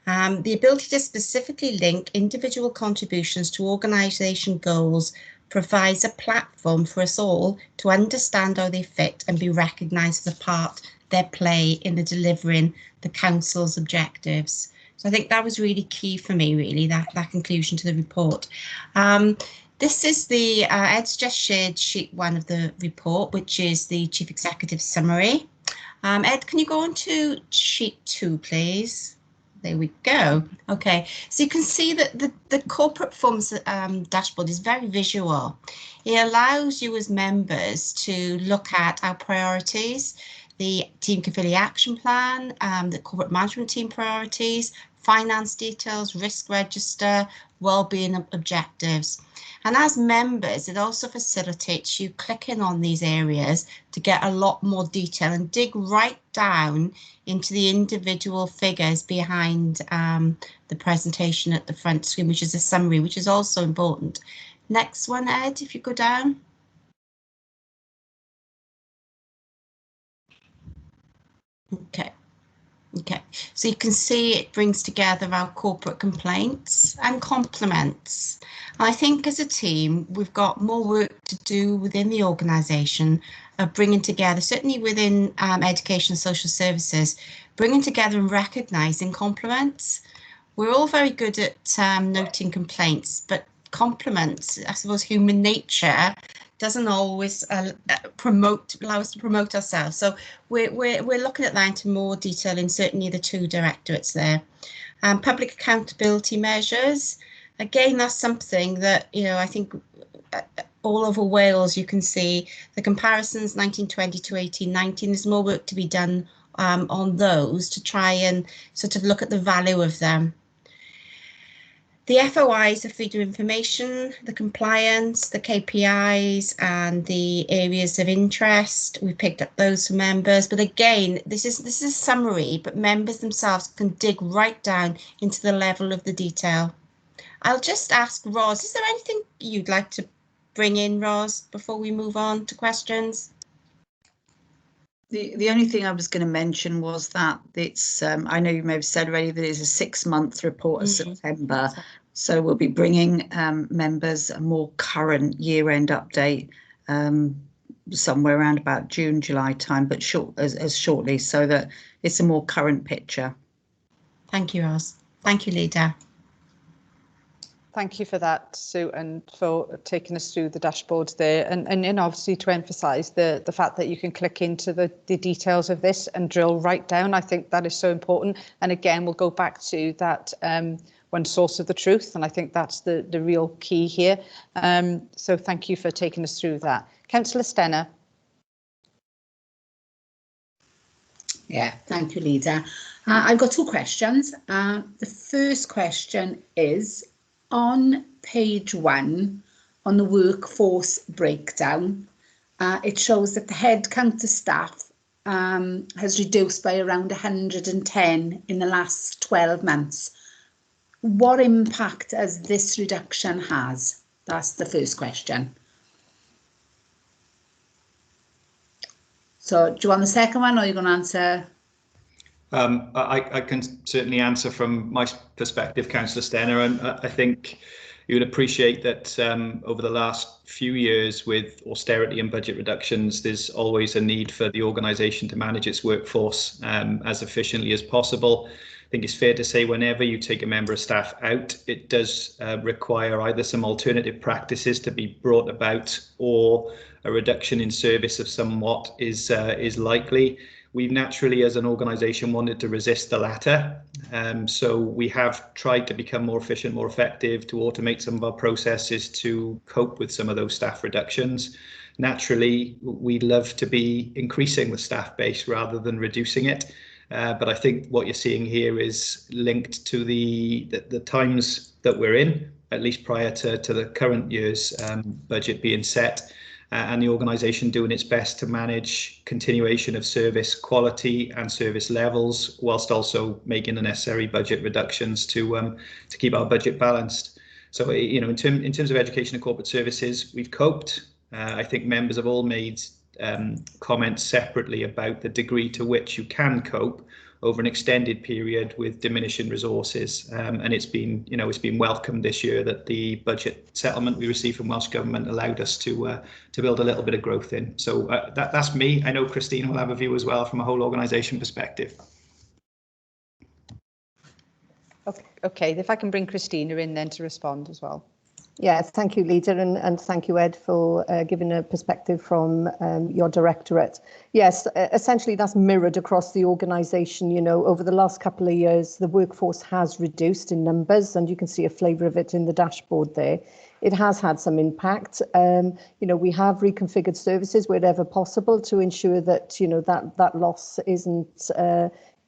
[SPEAKER 12] The ability to specifically link individual contributions to organisation goals provides a platform for us all to understand how they fit and be recognised as a part their play in the delivering the council's objectives. So I think that was really key for me, really, that conclusion to the report. This is the, Ed's just shared sheet 1 of the report, which is the Chief Executive summary. Ed, can you go on to sheet 2, please? There we go. Okay, so you can see that the corporate performance dashboard is very visual. It allows you as members to look at our priorities, the Team Caerphilly action plan, the corporate management team priorities, finance details, risk register, wellbeing objectives. And as members, it also facilitates you clicking on these areas to get a lot more detail and dig right down into the individual figures behind the presentation at the front screen, which is a summary, which is also important. Next one, Ed, if you go down. Okay, so you can see it brings together our corporate complaints and compliments. I think as a team, we've got more work to do within the organisation of bringing together, certainly within education and social services, bringing together and recognising compliments. We're all very good at noting complaints, but compliments, I suppose human nature, doesn't always allow us to promote ourselves. So we're looking at that into more detail in certainly the 2 directorates there. Public accountability measures, again, that's something that, you know, I think all over Wales you can see the comparisons 1920 to 1819. There's more work to be done on those to try and sort of look at the value of them. The FOIs, the freedom of information, the compliance, the KPIs and the areas of interest, we picked up those for members. But again, this is a summary, but members themselves can dig right down into the level of the detail. I'll just ask Ros, is there anything you'd like to bring in, Ros, before we move on to questions?
[SPEAKER 13] The only thing I was going to mention was that it's, I know you may have said already that it's a 6-month report of September, so we'll be bringing members a more current year-end update somewhere around about June, July time, but as shortly, so that it's a more current picture.
[SPEAKER 12] Thank you, Ros. Thank you, Lida.
[SPEAKER 1] Thank you for that, Sue, and for taking us through the dashboards there, and obviously to emphasise the fact that you can click into the details of this and drill right down. I think that is so important. And again, we'll go back to that one source of the truth, and I think that's the real key here. So thank you for taking us through that. Councillor Stenner.
[SPEAKER 8] Yeah, thank you, Lida. I've got 2 questions. The first question is, on page 1, on the workforce breakdown, it shows that the headcount of staff has reduced by around 110 in the last 12 months. What impact has this reduction has? That's the first question. So do you want the second one, or are you going to answer?
[SPEAKER 9] I can certainly answer from my perspective, Councillor Stenner, and I think you would appreciate that over the last few years with austerity and budget reductions, there's always a need for the organisation to manage its workforce as efficiently as possible. I think it's fair to say whenever you take a member of staff out, it does require either some alternative practices to be brought about or a reduction in service of somewhat is likely. We've naturally, as an organisation, wanted to resist the latter. So we have tried to become more efficient, more effective, to automate some of our processes to cope with some of those staff reductions. Naturally, we'd love to be increasing the staff base rather than reducing it. But I think what you're seeing here is linked to the times that we're in, at least prior to the current year's budget being set. and the organisation doing its best to manage continuation of service quality and service levels, whilst also making the necessary budget reductions to keep our budget balanced. So, you know, in terms of education and corporate services, we've coped. I think members have all made comments separately about the degree to which you can cope over an extended period with diminishing resources, and it's been welcomed this year that the budget settlement we received from Welsh Government allowed us to build a little bit of growth in. So that's me. I know Christine will have a view as well from a whole organisation perspective.
[SPEAKER 1] Okay, if I can bring Christina in then to respond as well.
[SPEAKER 2] Yes, thank you, Leader, and thank you, Ed, for giving a perspective from your directorate. Yes, essentially that's mirrored across the organisation. You know, over the last couple of years, the workforce has reduced in numbers, and you can see a flavour of it in the dashboard there. It has had some impact. You know, we have reconfigured services wherever possible to ensure that, you know, that loss isn't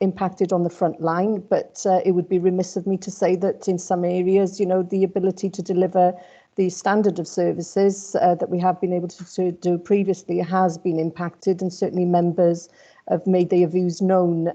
[SPEAKER 2] impacted on the front line, but it would be remiss of me to say that in some areas, you know, the ability to deliver the standard of services that we have been able to do previously has been impacted, and certainly members have made their views known,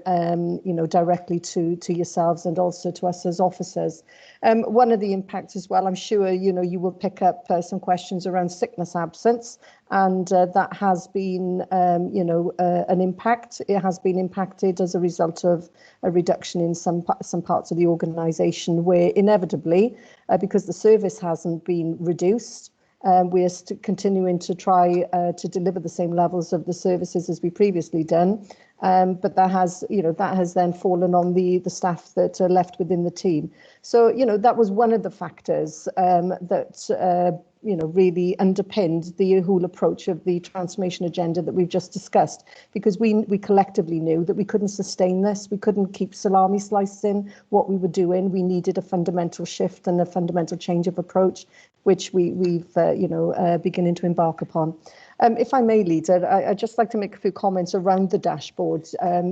[SPEAKER 2] you know, directly to yourselves and also to us as officers. One of the impacts as well, I'm sure, you know, you will pick up some questions around sickness absence, and that has been, you know, an impact. It has been impacted as a result of a reduction in some parts of the organisation, where inevitably, because the service hasn't been reduced, we are continuing to try to deliver the same levels of the services as we previously done, but that has, you know, that has then fallen on the staff that are left within the team. So, you know, that was one of the factors that you know, really underpinned the whole approach of the transformation agenda that we've just discussed, because we collectively knew that we couldn't sustain this. We couldn't keep salami slicing what we were doing. We needed a fundamental shift and a fundamental change of approach, which we've you know, beginning to embark upon. If I may, Leader, I'd just like to make a few comments around the dashboard.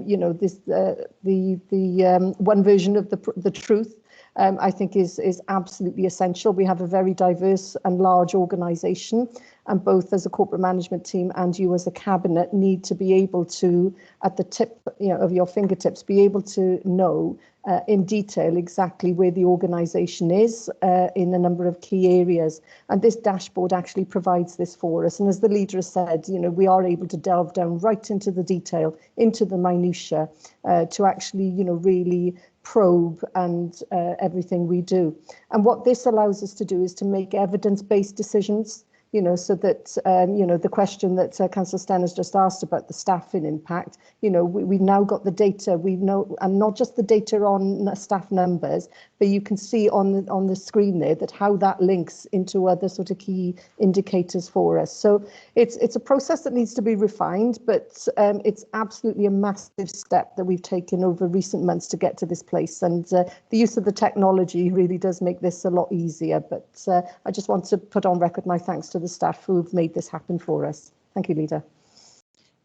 [SPEAKER 2] You know, this the one version of the truth, I think is absolutely essential. We have a very diverse and large organisation, and both as a corporate management team and you as a cabinet need to be able to, at the tip, you know, of your fingertips, be able to know in detail exactly where the organisation is in a number of key areas. And this dashboard actually provides this for us. And as the leader has said, you know, we are able to delve down right into the detail, into the minutiae, to actually, you know, really probe and everything we do. And what this allows us to do is to make evidence-based decisions, you know, so that, you know, the question that Councillor Sten has just asked about the staffing impact, you know, we've now got the data, we know, and not just the data on staff numbers, but you can see on the screen there that how that links into other sort of key indicators for us. So it's a process that needs to be refined, but it's absolutely a massive step that we've taken over recent months to get to this place. And the use of the technology really does make this a lot easier. But I just want to put on record my thanks to the staff who've made this happen for us. Thank you, Leader.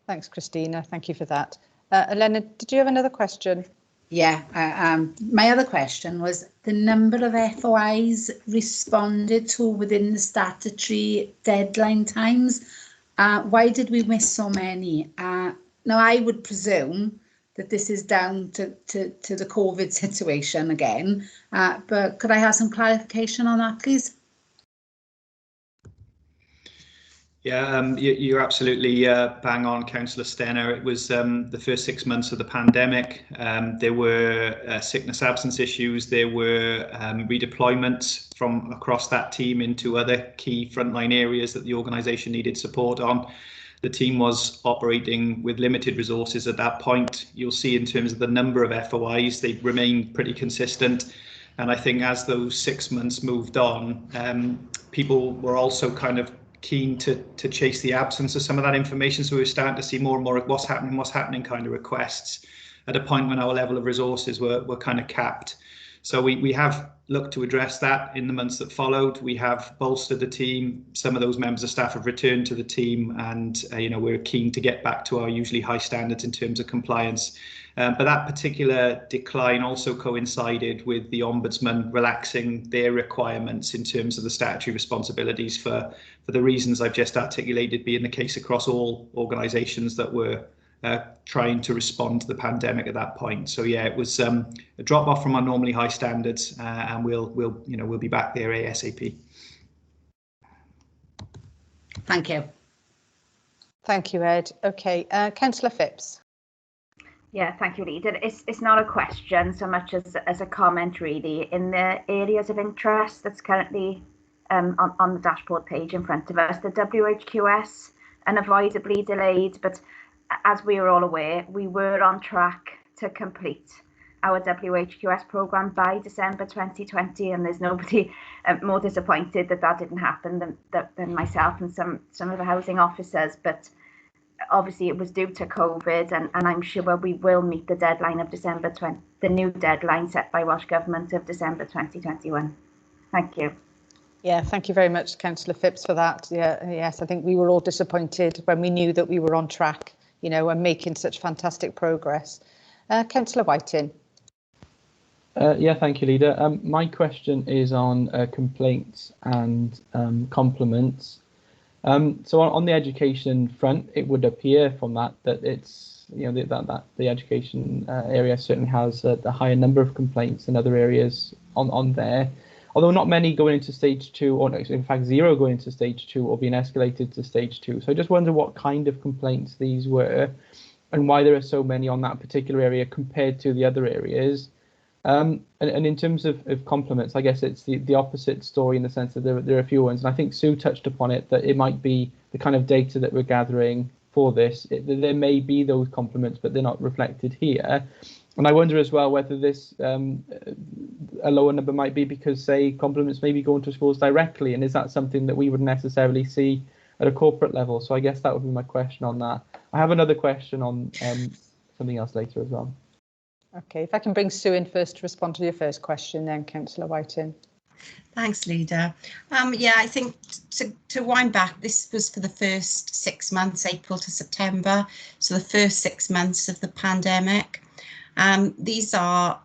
[SPEAKER 1] Thanks, Christina. Thank you for that. Elena, did you have another question?
[SPEAKER 8] Yeah, my other question was the number of FOIs responded to within the statutory deadline times. Why did we miss so many? Now, I would presume that this is down to the COVID situation again, but could I have some clarification on that, please?
[SPEAKER 9] Yeah, you're absolutely bang on, Councillor Stenner. It was the first 6 months of the pandemic. There were sickness absence issues. There were redeployments from across that team into other key frontline areas that the organisation needed support on. The team was operating with limited resources at that point. You'll see in terms of the number of FOIs, they remained pretty consistent. And I think as those 6 months moved on, people were also kind of keen to chase the absence of some of that information. So we were starting to see more and more what's happening kind of requests at a point when our level of resources were kind of capped. So we have looked to address that in the months that followed. We have bolstered the team. Some of those members of staff have returned to the team, and you know, we're keen to get back to our usually high standards in terms of compliance. But that particular decline also coincided with the Ombudsman relaxing their requirements in terms of the statutory responsibilities for the reasons I've just articulated being the case across all organisations that were trying to respond to the pandemic at that point. So yeah, it was a drop off from our normally high standards, and we'll be back there ASAP.
[SPEAKER 8] Thank you.
[SPEAKER 1] Thank you, Ed. Okay, Councillor Phipps.
[SPEAKER 3] Yeah, thank you, Leader. It's not a question so much as a comment, really. In the areas of interest that's currently on the dashboard page in front of us, the WHQS unavoidably delayed, but as we are all aware, we were on track to complete our WHQS programme by December 2020, and there's nobody more disappointed that didn't happen than myself and some of the housing officers. But obviously it was due to COVID, and I'm sure we will meet the deadline of the new deadline set by Welsh Government of December 2021. Thank you.
[SPEAKER 1] Yeah, thank you very much, Councillor Phipps, for that. Yeah, yes, I think we were all disappointed when we knew that we were on track, and making such fantastic progress. Councillor Whiting.
[SPEAKER 6] Yeah, thank you, Leader. My question is on complaints and compliments. So on the education front, it would appear from that it's that the education area certainly has a higher number of complaints than other areas on there. Although not many going into stage 2, or in fact 0 going into stage 2 or being escalated to stage 2. So I just wonder what kind of complaints these were and why there are so many on that particular area compared to the other areas. And in terms of compliments, I guess it's the opposite story in the sense that there are a few ones. And I think Sue touched upon it, that it might be the kind of data that we're gathering for this. There may be those compliments, but they're not reflected here. And I wonder as well whether this a lower number might be because, say, compliments may be going to schools directly, and is that something that we would necessarily see at a corporate level? So I guess that would be my question on that. I have another question on something else later as well.
[SPEAKER 1] Okay, if I can bring Sue in first to respond to your first question, then Councillor Whiting.
[SPEAKER 12] Thanks, Leader. Yeah, I think to wind back, this was for the first 6 months, April to September, so the first 6 months of the pandemic. These are,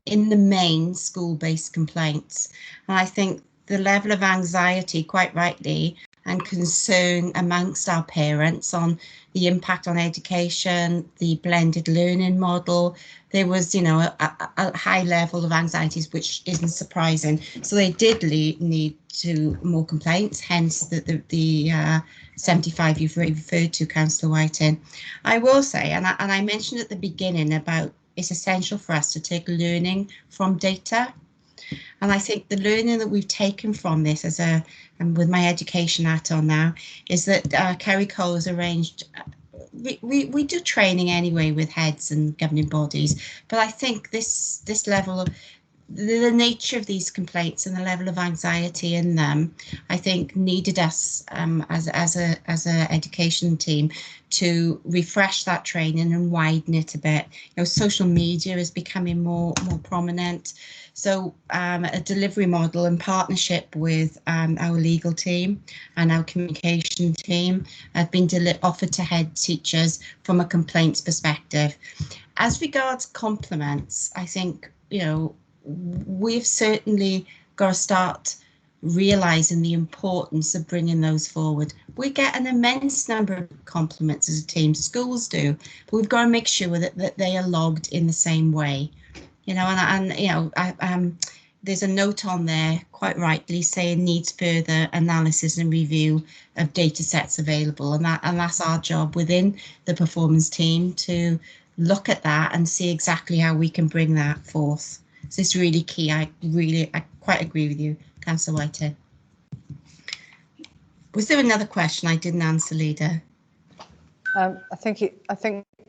[SPEAKER 12] in the main, school-based complaints. And I think the level of anxiety, quite rightly, and concern amongst our parents on the impact on education, the blended learning model, there was, a high level of anxieties, which isn't surprising. So they did need to more complaints, hence the 75 you've referred to, Councillor Whiting. I will say, and I mentioned at the beginning about it's essential for us to take learning from data. And I think the learning that we've taken from this and with my education hat on now, is that Kerry Cole has arranged, we do training anyway with heads and governing bodies, but I think this level of the nature of these complaints and the level of anxiety in them, I think needed us as a education team to refresh that training and widen it a bit. Social media is becoming more prominent. So a delivery model in partnership with our legal team and our communication team have been offered to head teachers from a complaints perspective. As regards compliments, I think, we've certainly got to start realising the importance of bringing those forward. We get an immense number of compliments as a team, schools do, but we've got to make sure that they are logged in the same way. There's a note on there, quite rightly, saying needs further analysis and review of data sets available, and that's our job within the performance team to look at that and see exactly how we can bring that forth. So it's really key. I quite agree with you, Councillor Whiting. Was there another question I didn't answer, Leader?
[SPEAKER 1] I think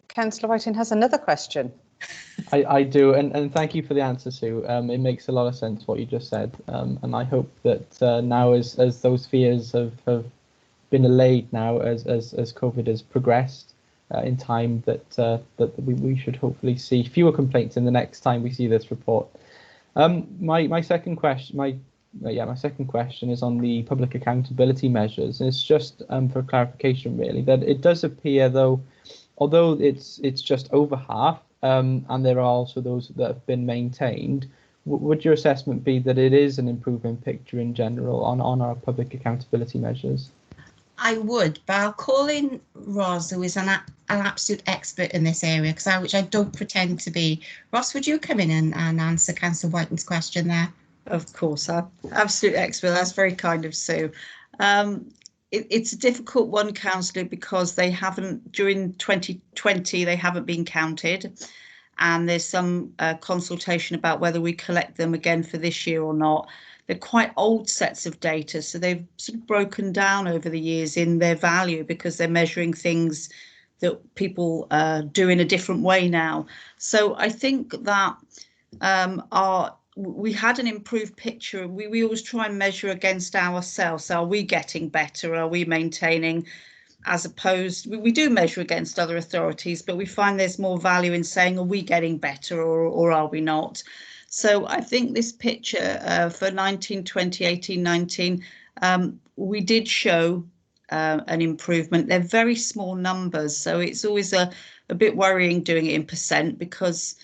[SPEAKER 1] Councillor Whiting has another question.
[SPEAKER 6] I do, and thank you for the answer, Sue. It makes a lot of sense what you just said, and I hope that now, as those fears have been allayed now, as COVID has progressed in time, that we should hopefully see fewer complaints in the next time we see this report. My second question, my second question is on the public accountability measures, and it's just for clarification, really, that it does appear, though, although it's just over half, and there are also those that have been maintained. Would your assessment be that it is an improving picture in general on our public accountability measures?
[SPEAKER 12] I would, but I'll call in Ros, who is an absolute expert in this area, which I don't pretend to be. Ros, would you come in and answer Councillor Whiting's question there?
[SPEAKER 13] Of course, I'm absolute expert. That's very kind of Sue. It's a difficult one, Councillor, because they haven't, during 2020, they haven't been counted. And there's some consultation about whether we collect them again for this year or not. They're quite old sets of data, so they've sort of broken down over the years in their value because they're measuring things that people do in a different way now. So I think that we had an improved picture. We always try and measure against ourselves. Are we getting better? Are we maintaining? As opposed, we do measure against other authorities, but we find there's more value in saying, are we getting better or are we not? So I think this picture for 19, 20, 18, 19, we did show an improvement. They're very small numbers, so it's always a bit worrying doing it in percent because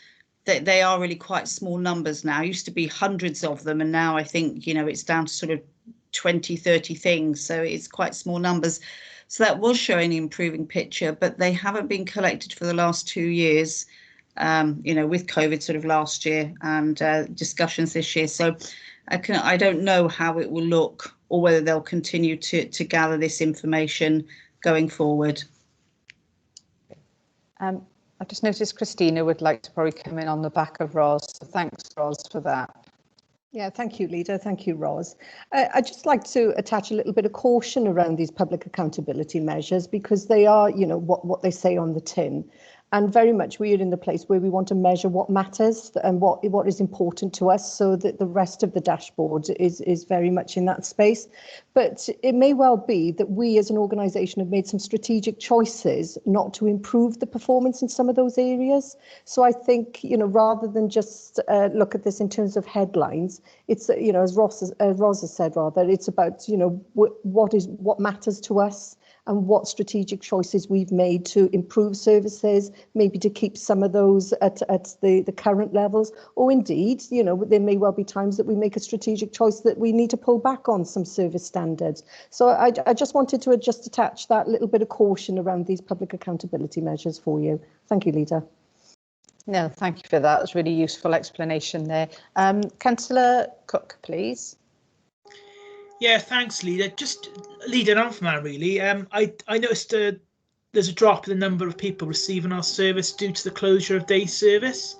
[SPEAKER 13] they are really quite small numbers now. Used to be hundreds of them, and now I think, you know, it's down to sort of 20, 30 things, so it's quite small numbers. So that was showing an improving picture, but they haven't been collected for the last 2 years, you know, with COVID sort of last year and discussions this year. So I don't know how it will look or whether they'll continue to gather this information going forward.
[SPEAKER 1] I just noticed Christina would like to probably come in on the back of Ros. So thanks, Ros, for that.
[SPEAKER 2] Yeah, thank you, Leader. Thank you, Ros. I'd just like to attach a little bit of caution around these public accountability measures because they are, you know, what they say on the tin. And very much we are in the place where we want to measure what matters and what is important to us so that the rest of the dashboard is very much in that space. But it may well be that we as an organisation have made some strategic choices not to improve the performance in some of those areas. So I think, you know, rather than just look at this in terms of headlines, it's, you know, as Ros has said, rather, it's about, you know, what matters to us and what strategic choices we've made to improve services, maybe to keep some of those at the current levels, or indeed, you know, there may well be times that we make a strategic choice that we need to pull back on some service standards. So I just wanted to just attach that little bit of caution around these public accountability measures for you. Thank you, Leader.
[SPEAKER 1] No, thank you for that. That's really useful explanation there. Councillor Cook, please.
[SPEAKER 4] Yeah, thanks, Leader. Just leading on from that, really, I noticed there's a drop in the number of people receiving our service due to the closure of day service.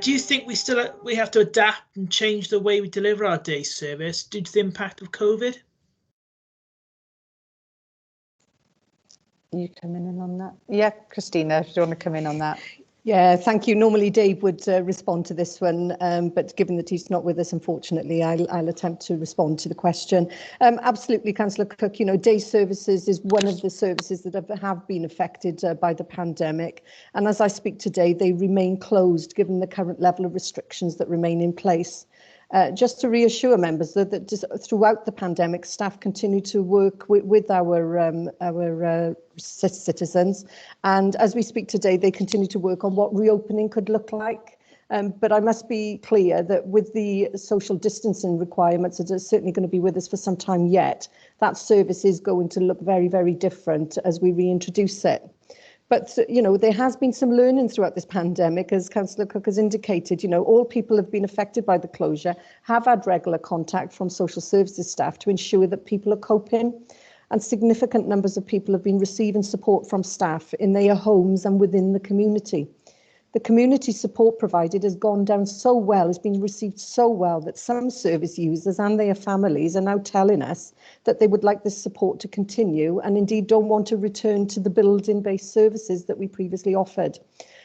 [SPEAKER 4] Do you think we have to adapt and change the way we deliver our day service due to the impact of COVID?
[SPEAKER 1] You coming in on that? Yeah, Christina, do you want to come in on that?
[SPEAKER 2] Yeah, thank you. Normally Dave would respond to this one, but given that he's not with us, unfortunately, I'll attempt to respond to the question. Absolutely, Councillor Cook, you know, day services is one of the services that have been affected by the pandemic. And as I speak today, they remain closed given the current level of restrictions that remain in place. Just to reassure members that just throughout the pandemic, staff continue to work with our citizens, and as we speak today, they continue to work on what reopening could look like. But I must be clear that with the social distancing requirements that are certainly going to be with us for some time yet, that service is going to look very, very different as we reintroduce it. But, you know, there has been some learning throughout this pandemic, as Councillor Cook has indicated. You know, all people have been affected by the closure, have had regular contact from social services staff to ensure that people are coping. And significant numbers of people have been receiving support from staff in their homes and within the community. The community support provided has gone down so well, has been received so well that some service users and their families are now telling us that they would like this support to continue and indeed don't want to return to the building-based services that we previously offered.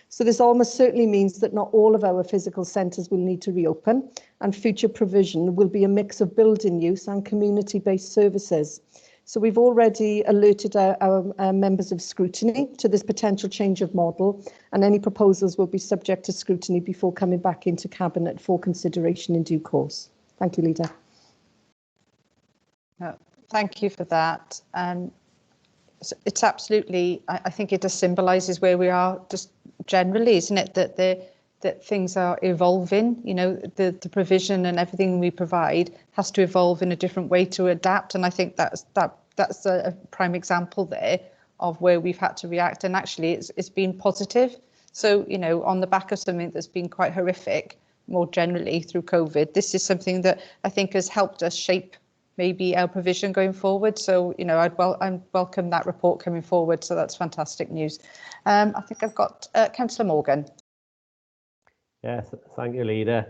[SPEAKER 2] So this almost certainly means that not all of our physical centres will need to reopen, and future provision will be a mix of building use and community-based services. So we've already alerted our members of scrutiny to this potential change of model, and any proposals will be subject to scrutiny before coming back into Cabinet for consideration in due course. Thank you, Leader.
[SPEAKER 1] Thank you for that. It's absolutely, I think it just symbolises where we are just generally, isn't it, that things are evolving. You know, the provision and everything we provide has to evolve in a different way to adapt, and I think that's a prime example there of where we've had to react, and actually it's been positive. So, you know, on the back of something that's been quite horrific more generally through COVID, this is something that I think has helped us shape maybe our provision going forward. So, you know, I'd welcome that report coming forward. So that's fantastic news. I think I've got Councillor Morgan.
[SPEAKER 10] Yes, thank you, Leader.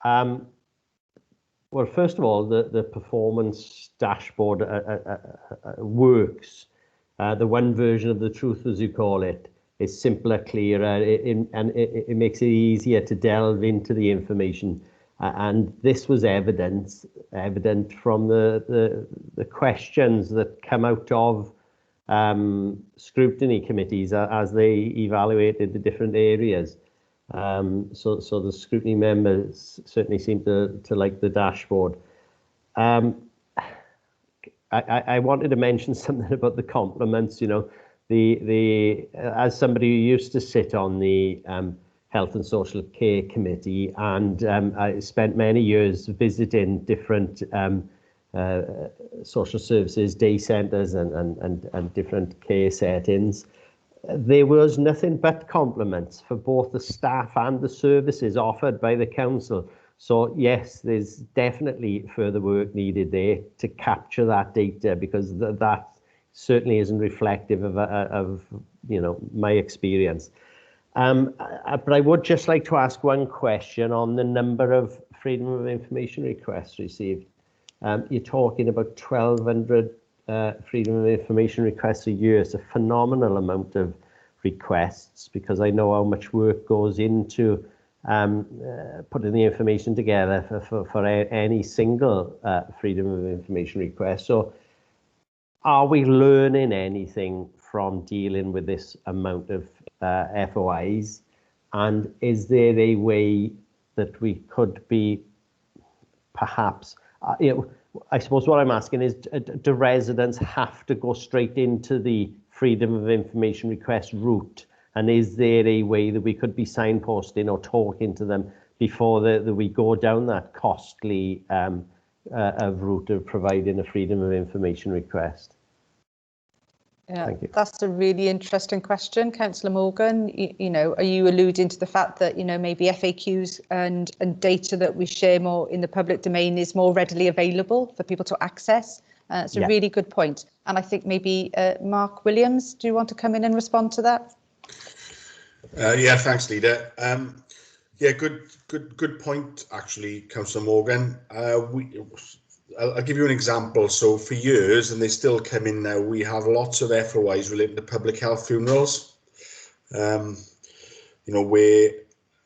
[SPEAKER 10] Well, first of all, the performance dashboard works. The one version of the truth, as you call it, is simpler, clearer, and it makes it easier to delve into the information. And this was evident from the questions that come out of scrutiny committees as they evaluated the different areas. So the scrutiny members certainly seem to like the dashboard. I wanted to mention something about the compliments. You know, as somebody who used to sit on the Health and Social Care Committee, and I spent many years visiting different social services, day centres and different care settings. There was nothing but compliments for both the staff and the services offered by the council. So yes, there's definitely further work needed there to capture that data, because that certainly isn't reflective of you know, my experience. But I would just like to ask one question on the number of Freedom of Information requests received. You're talking about 1,200 Freedom of Information requests a year. It's a phenomenal amount of requests, because I know how much work goes into putting the information together for any single Freedom of Information request. So are we learning anything from dealing with this amount of FOIs? And is there a way that we could be perhaps, you know, I suppose what I'm asking is, do residents have to go straight into the Freedom of Information request route? And is there a way that we could be signposting or talking to them before we go down that costly route of providing a Freedom of Information request?
[SPEAKER 1] Yeah, that's a really interesting question, Councillor Morgan. You know, are you alluding to the fact that, you know, maybe FAQs and data that we share more in the public domain is more readily available for people to access? It's a really good point. And I think maybe Mark Williams, do you want to come in and respond to that?
[SPEAKER 14] Yeah, thanks, Leader. Yeah, good point, actually, Councillor Morgan. I'll give you an example. So for years, and they still come in now, we have lots of FOIs related to public health funerals. You know, where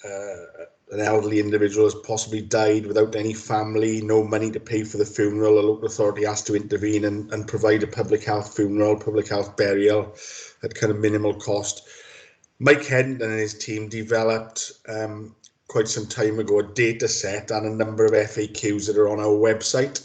[SPEAKER 14] an elderly individual has possibly died without any family, no money to pay for the funeral. A local authority has to intervene and provide a public health funeral, public health burial at kind of minimal cost. Mike Hendon and his team developed quite some time ago a data set and a number of FAQs that are on our website.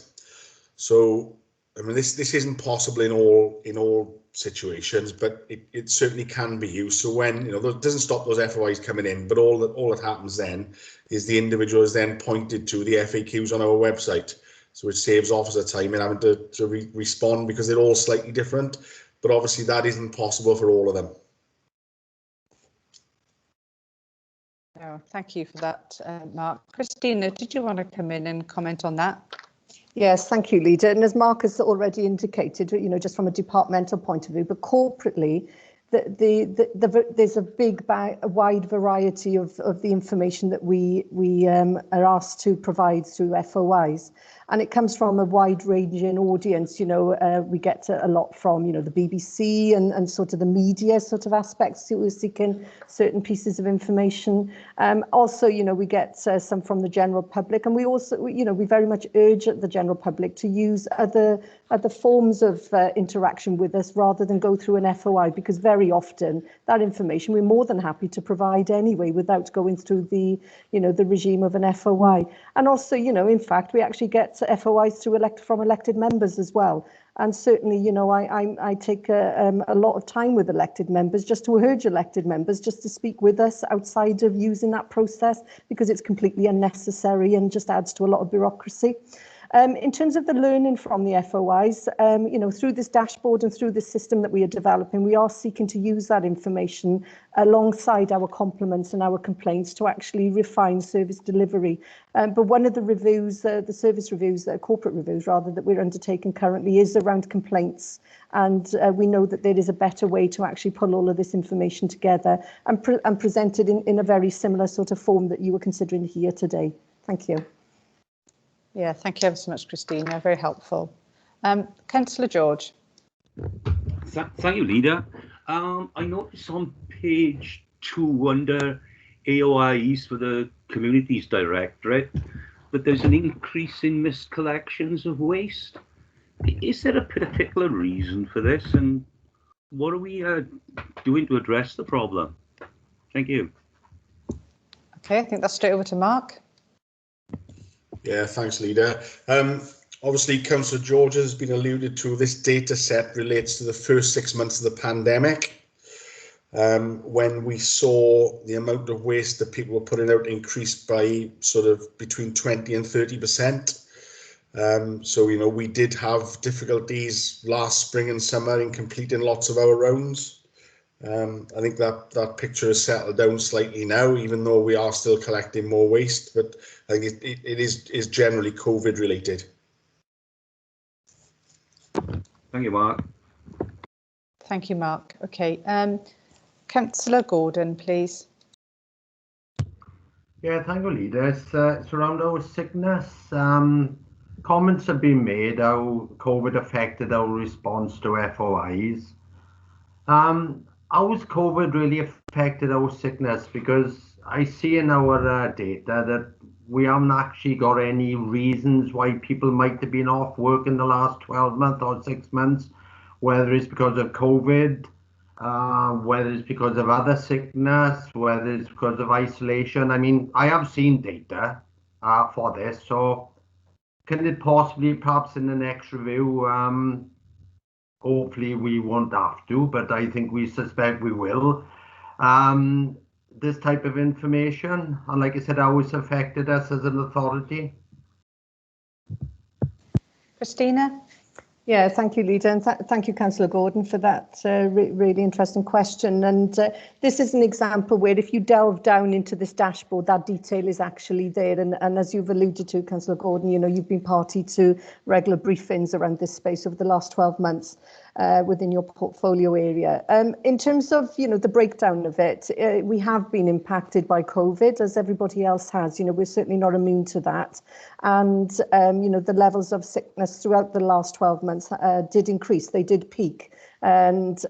[SPEAKER 14] So, I mean, this isn't possible in all situations, but it certainly can be used. So when, you know, it doesn't stop those FOIs coming in, but all that happens then is the individual is then pointed to the FAQs on our website. So it saves officer time in having to respond, because they're all slightly different. But obviously that isn't possible for all of them.
[SPEAKER 1] Oh, thank you for that, Mark. Christina, did you want to come in and comment on that?
[SPEAKER 2] Yes, thank you, Leader. And as Mark has already indicated, you know, just from a departmental point of view, but corporately, there's a wide variety of the information that we are asked to provide through FOIs. And it comes from a wide-ranging audience. You know, we get a lot from, you know, the BBC and sort of the media sort of aspects who are seeking certain pieces of information. Also, you know, we get some from the general public, and we also, you know, we very much urge the general public to use other forms of interaction with us rather than go through an FOI, because very often that information we're more than happy to provide anyway without going through the, you know, the regime of an FOI. And also, you know, in fact, we actually get FOIs from elected members as well. And certainly, you know, I take a lot of time with elected members, just to urge elected members just to speak with us outside of using that process, because it's completely unnecessary and just adds to a lot of bureaucracy. In terms of the learning from the FOIs, you know, through this dashboard and through this system that we are developing, we are seeking to use that information alongside our compliments and our complaints to actually refine service delivery. But one of the reviews, the service reviews, corporate reviews rather, that we're undertaking currently is around complaints. And we know that there is a better way to actually pull all of this information together and present it in a very similar sort of form that you were considering here today. Thank you.
[SPEAKER 1] Yeah, thank you ever so much, Christina. Very helpful. Councillor George.
[SPEAKER 15] Thank you, Leader. I noticed on page 2 under AOIs for the Communities Directorate that there's an increase in missed collections of waste. Is there a particular reason for this, and what are we doing to address the problem? Thank you.
[SPEAKER 1] Okay, I think that's straight over to Mark.
[SPEAKER 14] Yeah, thanks, Leader. Obviously, Councillor George has been alluded to. This data set relates to the first 6 months of the pandemic, when we saw the amount of waste that people were putting out increased by sort of between 20 and 30%. So, you know, we did have difficulties last spring and summer in completing lots of our rounds. I think that picture has settled down slightly now, even though we are still collecting more waste, but I think it is generally COVID related.
[SPEAKER 15] Thank you, Mark.
[SPEAKER 1] Thank you, Mark. Okay, Councillor Gordon, please.
[SPEAKER 11] Yeah, thank you, Leader. It's around our sickness. Comments have been made how COVID affected our response to FOIs. How has COVID really affected our sickness? Because I see in our data that we haven't actually got any reasons why people might have been off work in the last 12 months or 6 months, whether it's because of COVID, whether it's because of other sickness, whether it's because of isolation. I mean, I have seen data for this, so can it possibly, perhaps in the next review, hopefully we won't have to, but I think we suspect we will. This type of information, and like I said, how it's affected us as an authority.
[SPEAKER 1] Christina?
[SPEAKER 2] Yeah, thank you, Leader, and thank you, Councillor Gordon, for that really interesting question. And this is an example where if you delve down into this dashboard, that detail is actually there. And as you've alluded to, Councillor Gordon, you know, you've been party to regular briefings around this space over the last 12 months. Within your portfolio area. In terms of, you know, the breakdown of it, we have been impacted by COVID, as everybody else has. You know, we're certainly not immune to that. And, you know, the levels of sickness throughout the last 12 months did increase. They did peak. And,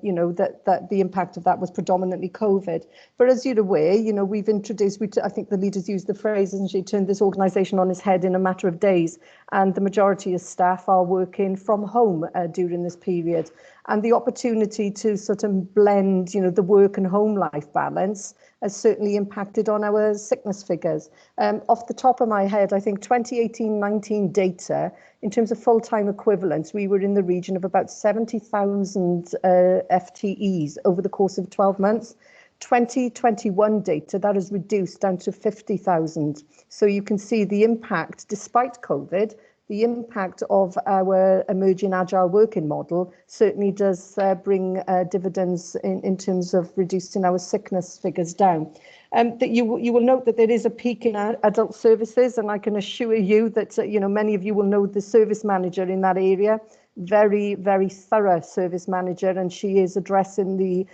[SPEAKER 2] you know, that the impact of that was predominantly COVID. But as you're aware, you know, we've introduced, I think the leaders used the phrase, and she turned this organisation on its head in a matter of days. And the majority of staff are working from home during this period. And the opportunity to sort of blend, you know, the work and home life balance has certainly impacted on our sickness figures. Off the top of my head, I think 2018-19 data, in terms of full-time equivalents, we were in the region of about 70,000 FTEs over the course of 12 months. 2021 data, that is reduced down to 50,000. So you can see the impact, despite COVID, the impact of our emerging agile working model certainly does bring dividends in terms of reducing our sickness figures down. That you will note that there is a peak in adult services, and I can assure you that you know, many of you will know the service manager in that area. Very, very thorough service manager, and she is addressing the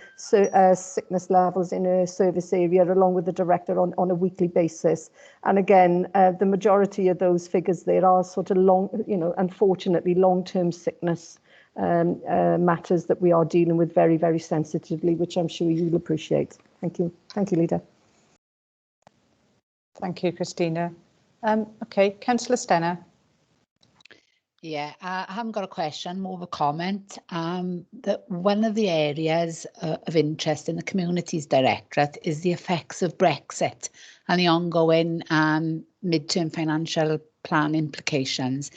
[SPEAKER 2] sickness levels in her service area along with the director on a weekly basis. And again, the majority of those figures there are sort of long, you know, unfortunately long-term sickness matters that we are dealing with very, very sensitively, which I'm sure you'll appreciate. Thank you. Thank you, Leader.
[SPEAKER 1] Thank you, Christina. Okay, Councillor Stenner.
[SPEAKER 8] Yeah, I haven't got a question, more of a comment. That one of the areas of interest in the Communities Directorate is the effects of Brexit and the ongoing mid-term financial plan implications.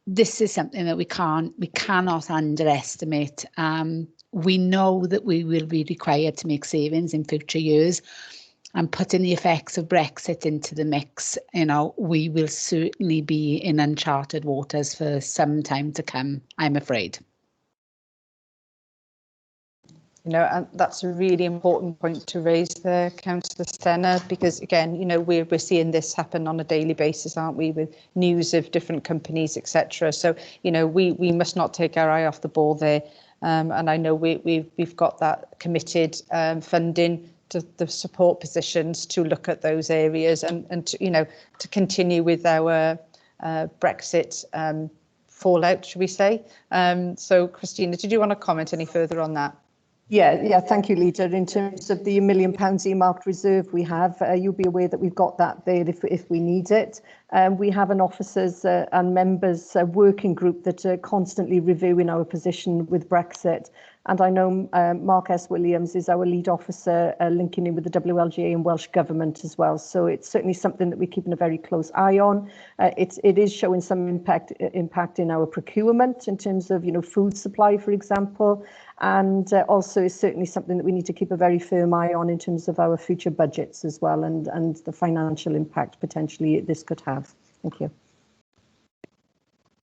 [SPEAKER 8] This is something that we cannot underestimate. We know that we will be required to make savings in future years, and putting the effects of Brexit into the mix, we will certainly be in uncharted waters for some time to come, I'm afraid.
[SPEAKER 1] And that's a really important point to raise there, Councillor Stenner, because again, we're seeing this happen on a daily basis, aren't we, with news of different companies, etc. So, we must not take our eye off the ball there. And I know we've got that committed funding to the support positions to look at those areas and to continue with our Brexit fallout, should we say. So, Christina, did you want to comment any further on that?
[SPEAKER 2] Yeah, thank you, Leader. In terms of the £1 million earmarked reserve we have, you'll be aware that we've got that there if we need it. We have an officers and members working group that are constantly reviewing our position with Brexit. And I know Mark S. Williams is our lead officer linking in with the WLGA and Welsh Government as well. So it's certainly something that we're keeping a very close eye on. It is showing some impact in our procurement in terms of, food supply, for example. And also is certainly something that we need to keep a very firm eye on in terms of our future budgets as well, and the financial impact potentially this could have. Thank you.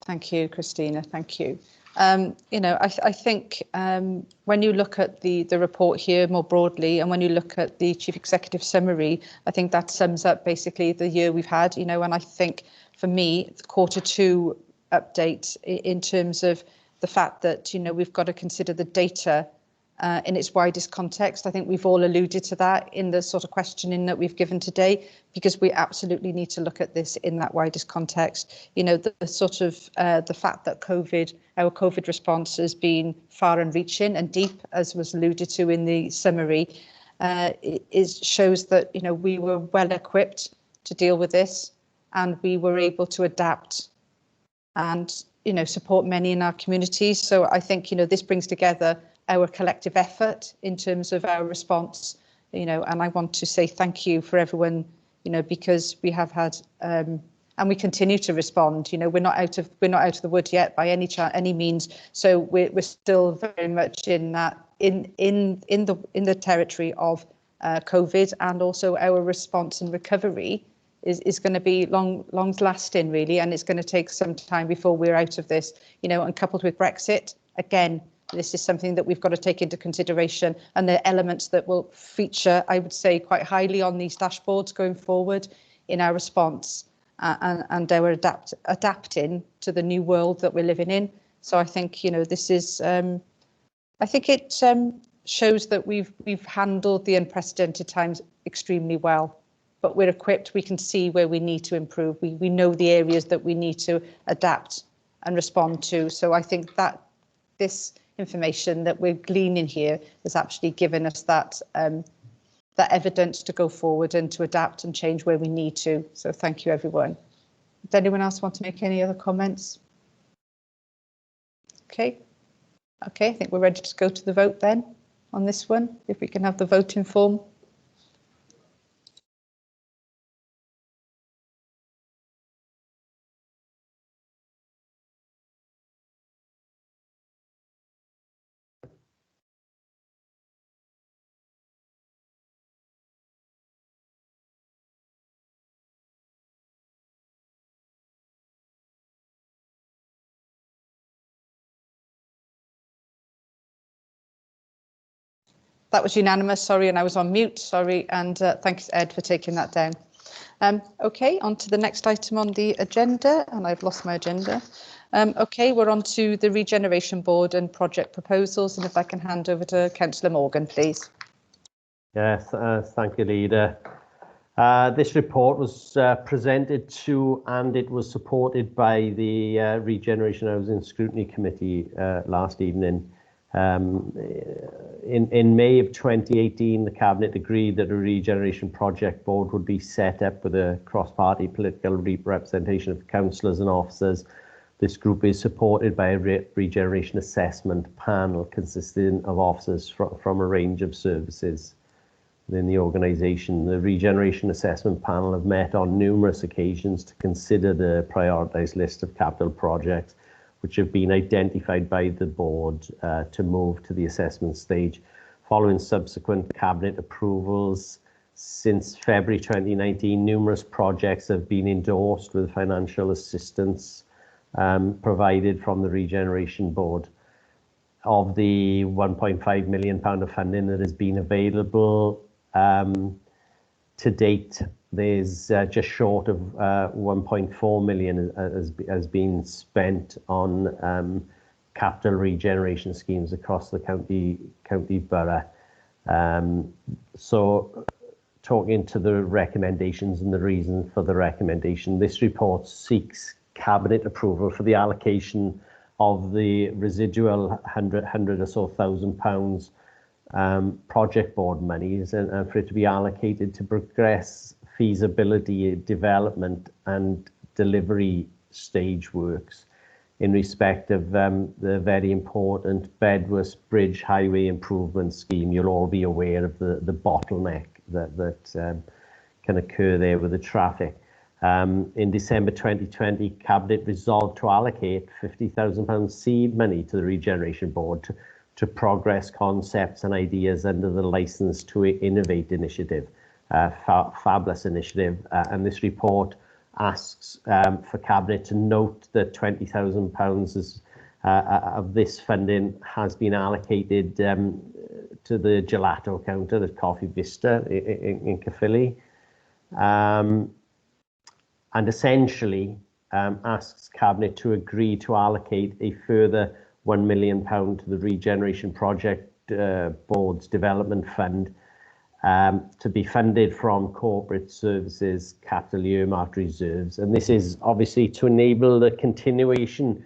[SPEAKER 1] Thank you, Christina. Thank you. I think when you look at the report here more broadly, and when you look at the Chief Executive summary, I think that sums up basically the year we've had, and I think for me, the Q2 update in terms of the fact that, we've got to consider the data in its widest context. I think we've all alluded to that in the sort of questioning that we've given today, because we absolutely need to look at this in that widest context. The fact that our COVID response has been far and reaching and deep, as was alluded to in the summary, shows that, we were well equipped to deal with this, and we were able to adapt and support many in our communities. So I think, this brings together our collective effort in terms of our response, and I want to say thank you for everyone, because we have had, and we continue to respond. We're not out of the wood yet by any means. So we're still very much in that, in the territory of COVID, and also our response and recovery is going to be long lasting, really, and it's going to take some time before we're out of this, and coupled with Brexit, again, this is something that we've got to take into consideration, and the elements that will feature, I would say, quite highly on these dashboards going forward in our response and our adapting to the new world that we're living in. So I think, this is, I think it shows that we've handled the unprecedented times extremely well. But we're equipped, we can see where we need to improve. We know the areas that we need to adapt and respond to. So I think that this information that we're gleaning here has actually given us that evidence to go forward and to adapt and change where we need to. So thank you, everyone. Does anyone else want to make any other comments? Okay, I think we're ready to go to the vote then on this one, if we can have the voting form. That was unanimous, sorry, and I was on mute, sorry, and thanks, Ed, for taking that down. Okay, on to the next item on the agenda, and I've lost my agenda. Okay, we're on to the Regeneration Board and project proposals, and if I can hand over to Councillor Morgan, please.
[SPEAKER 10] Yes, thank you, Leader. This report was presented to, and it was supported by the Regeneration Housing Scrutiny Committee last evening. In May of 2018, the Cabinet agreed that a Regeneration Project Board would be set up with a cross-party political representation of councillors and officers. This group is supported by a regeneration assessment panel consisting of officers from a range of services. within the organisation. The Regeneration Assessment Panel have met on numerous occasions to consider the prioritised list of capital projects which have been identified by the board to move to the assessment stage. Following subsequent cabinet approvals since February 2019, numerous projects have been endorsed with financial assistance provided from the Regeneration Board. Of the £1.5 million of funding that has been available to date, there's just short of 1.4 million has been spent on capital regeneration schemes across the county borough. So talking to the recommendations and the reason for the recommendation, this report seeks cabinet approval for the allocation of the residual 100 or so £1,000 project board monies and for it to be allocated to progress feasibility, development and delivery stage works in respect of the very important Bedworth Bridge Highway Improvement Scheme. You'll all be aware of the bottleneck that can occur there with the traffic. In December 2020, Cabinet resolved to allocate £50,000 seed money to the Regeneration Board to progress concepts and ideas under the Licence to Innovate initiative, Fabulous initiative, and this report asks for Cabinet to note that £20,000 of this funding has been allocated to the gelato counter at Coffee Vista in Caerphilly, and essentially asks Cabinet to agree to allocate a further £1 million to the Regeneration Project Board's Development Fund to be funded from corporate services capital earmarked reserves. And this is obviously to enable the continuation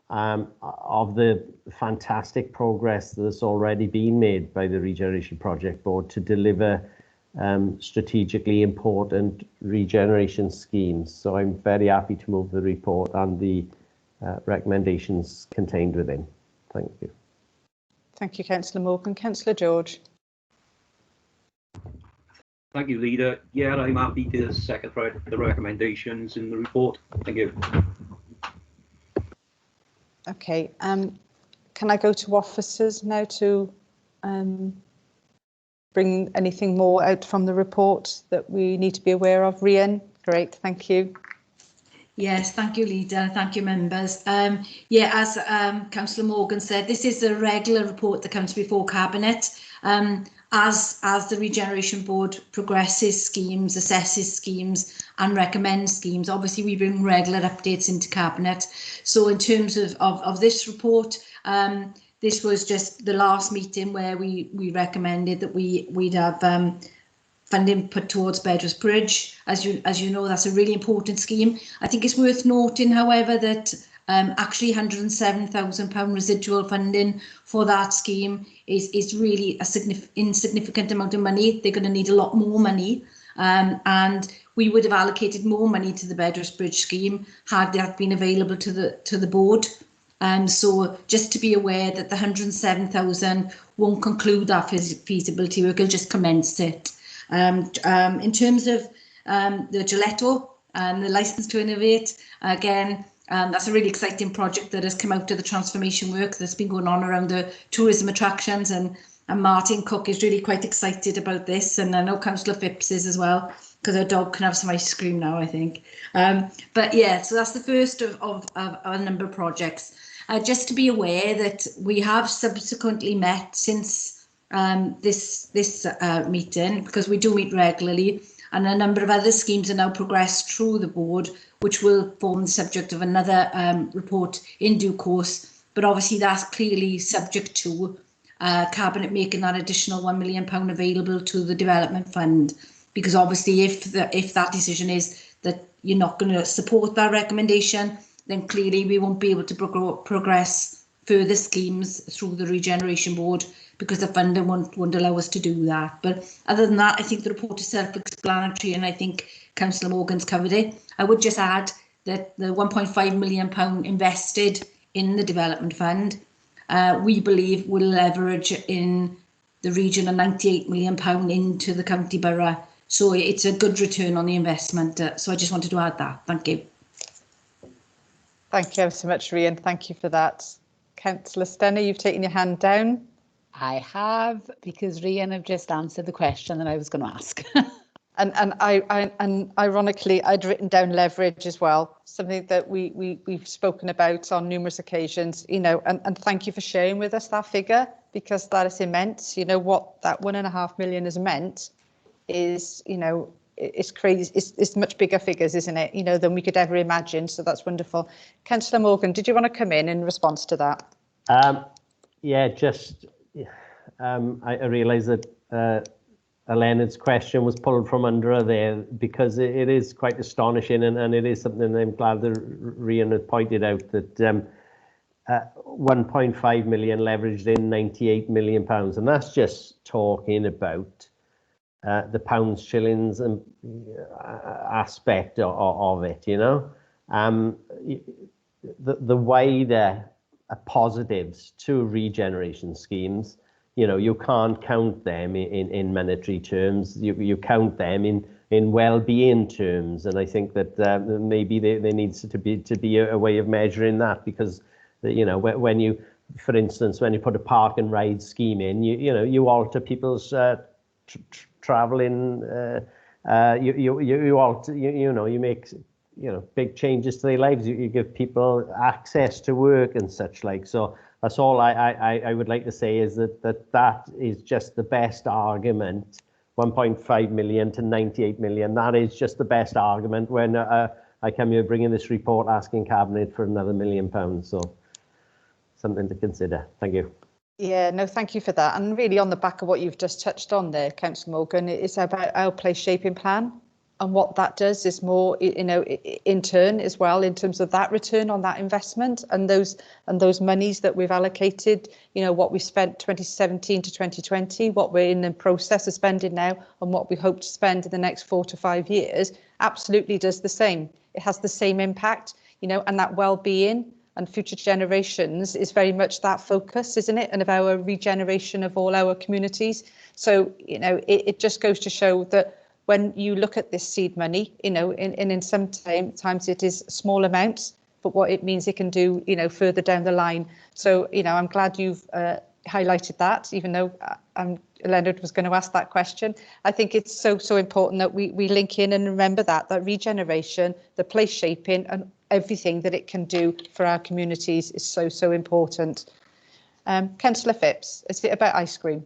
[SPEAKER 10] of the fantastic progress that's already been made by the Regeneration Project Board to deliver strategically important regeneration schemes. So I'm very happy to move the report and the recommendations contained within. Thank you.
[SPEAKER 1] Thank you, Councillor Morgan. Councillor George.
[SPEAKER 15] Thank you, Leader. Yeah, I'm happy to second the recommendations in the report. Thank you.
[SPEAKER 1] Okay, can I go to officers now to bring anything more out from the report that we need to be aware of? Rhian, great, thank you.
[SPEAKER 16] Yes, thank you, Leader. Thank you, members. Yeah, as Councillor Morgan said, this is a regular report that comes before Cabinet. As the Regeneration Board progresses schemes, assesses schemes and recommends schemes, obviously we bring regular updates into Cabinet. So in terms of this report, this was just the last meeting where we recommended that we'd have funding put towards Bedworth Bridge. As you know, that's a really important scheme. I think it's worth noting, however, that actually £107,000 residual funding for that scheme is really a insignificant amount of money. They're going to need a lot more money, and we would have allocated more money to the Bedworth Bridge scheme had that been available to the board. So just to be aware that the 107,000 won't conclude that feasibility work, it'll just commence it. In terms of the Gelato and the Licence to Innovate, again, that's a really exciting project that has come out of the transformation work that's been going on around the tourism attractions, and Martin Cook is really quite excited about this, and I know Councillor Phipps is as well, because our dog can have some ice cream now, I think. But yeah, so that's the first of a number of projects. Just to be aware that we have subsequently met since this meeting, because we do meet regularly, and a number of other schemes are now progressed through the board, which will form the subject of another report in due course. But obviously that's clearly subject to Cabinet making that additional £1 million available to the Development Fund, because obviously if that decision is that you're not going to support that recommendation, then clearly we won't be able to progress further schemes through the Regeneration Board, because the funding won't allow us to do that. But other than that, I think the report is self-explanatory, and I think Councillor Morgan's covered it. I would just add that the £1.5 million invested in the Development Fund, we believe will leverage in the region of £98 million into the county borough. So it's a good return on the investment. So I just wanted to add that. Thank you.
[SPEAKER 1] Thank you ever so much, Rhian. Thank you for that. Councillor Stenner, you've taken your hand down.
[SPEAKER 17] I have, because Rhian have just answered the question that I was going to ask.
[SPEAKER 1] And ironically, I'd written down leverage as well, something that we've spoken about on numerous occasions, you know, and thank you for sharing with us that figure, because that is immense. You know, what that £1.5 million has meant is, you know, it's crazy. It's much bigger figures, isn't it, you know, than we could ever imagine. So that's wonderful. Councillor Morgan, did you want to come in response to that?
[SPEAKER 10] Yeah, just I realise that Leonard's question was pulled from under her there, because it is quite astonishing, and it is something I'm glad that Rhian had pointed out, that 1.5 million leveraged in £98 million, and that's just talking about the pounds, shillings and aspect of it, you know. The wider positives to regeneration schemes, you know, you can't count them in monetary terms. You count them in well-being terms, and I think that maybe there needs to be a way of measuring that, because you know, when you, for instance, when you put a park and ride scheme in, you know, you alter people's traveling. You alter, you know, you make, you know, big changes to their lives. You give people access to work and such like. So that's all I would like to say, is that is just the best argument. 1.5 million to 98 million. That is just the best argument when I come here bringing this report asking Cabinet for another £1 million. So something to consider. Thank you.
[SPEAKER 1] Yeah, no, thank you for that. And really, on the back of what you've just touched on there, Councillor Morgan, it's about our place shaping plan. And what that does is more, you know, in turn as well, in terms of that return on that investment and those monies that we've allocated, you know, what we spent 2017 to 2020, what we're in the process of spending now, and what we hope to spend in the next 4 to 5 years, absolutely does the same. It has the same impact, you know, and that well-being and future generations is very much that focus, isn't it? And of our regeneration of all our communities. So, you know, it just goes to show that when you look at this seed money, you know, in some times it is small amounts, but what it means it can do, you know, further down the line. So, you know, I'm glad you've highlighted that, even though Leonard was going to ask that question. I think it's so important that we link in and remember that regeneration, the place shaping and everything that it can do for our communities is so important. Councillor Phipps, is it about ice cream?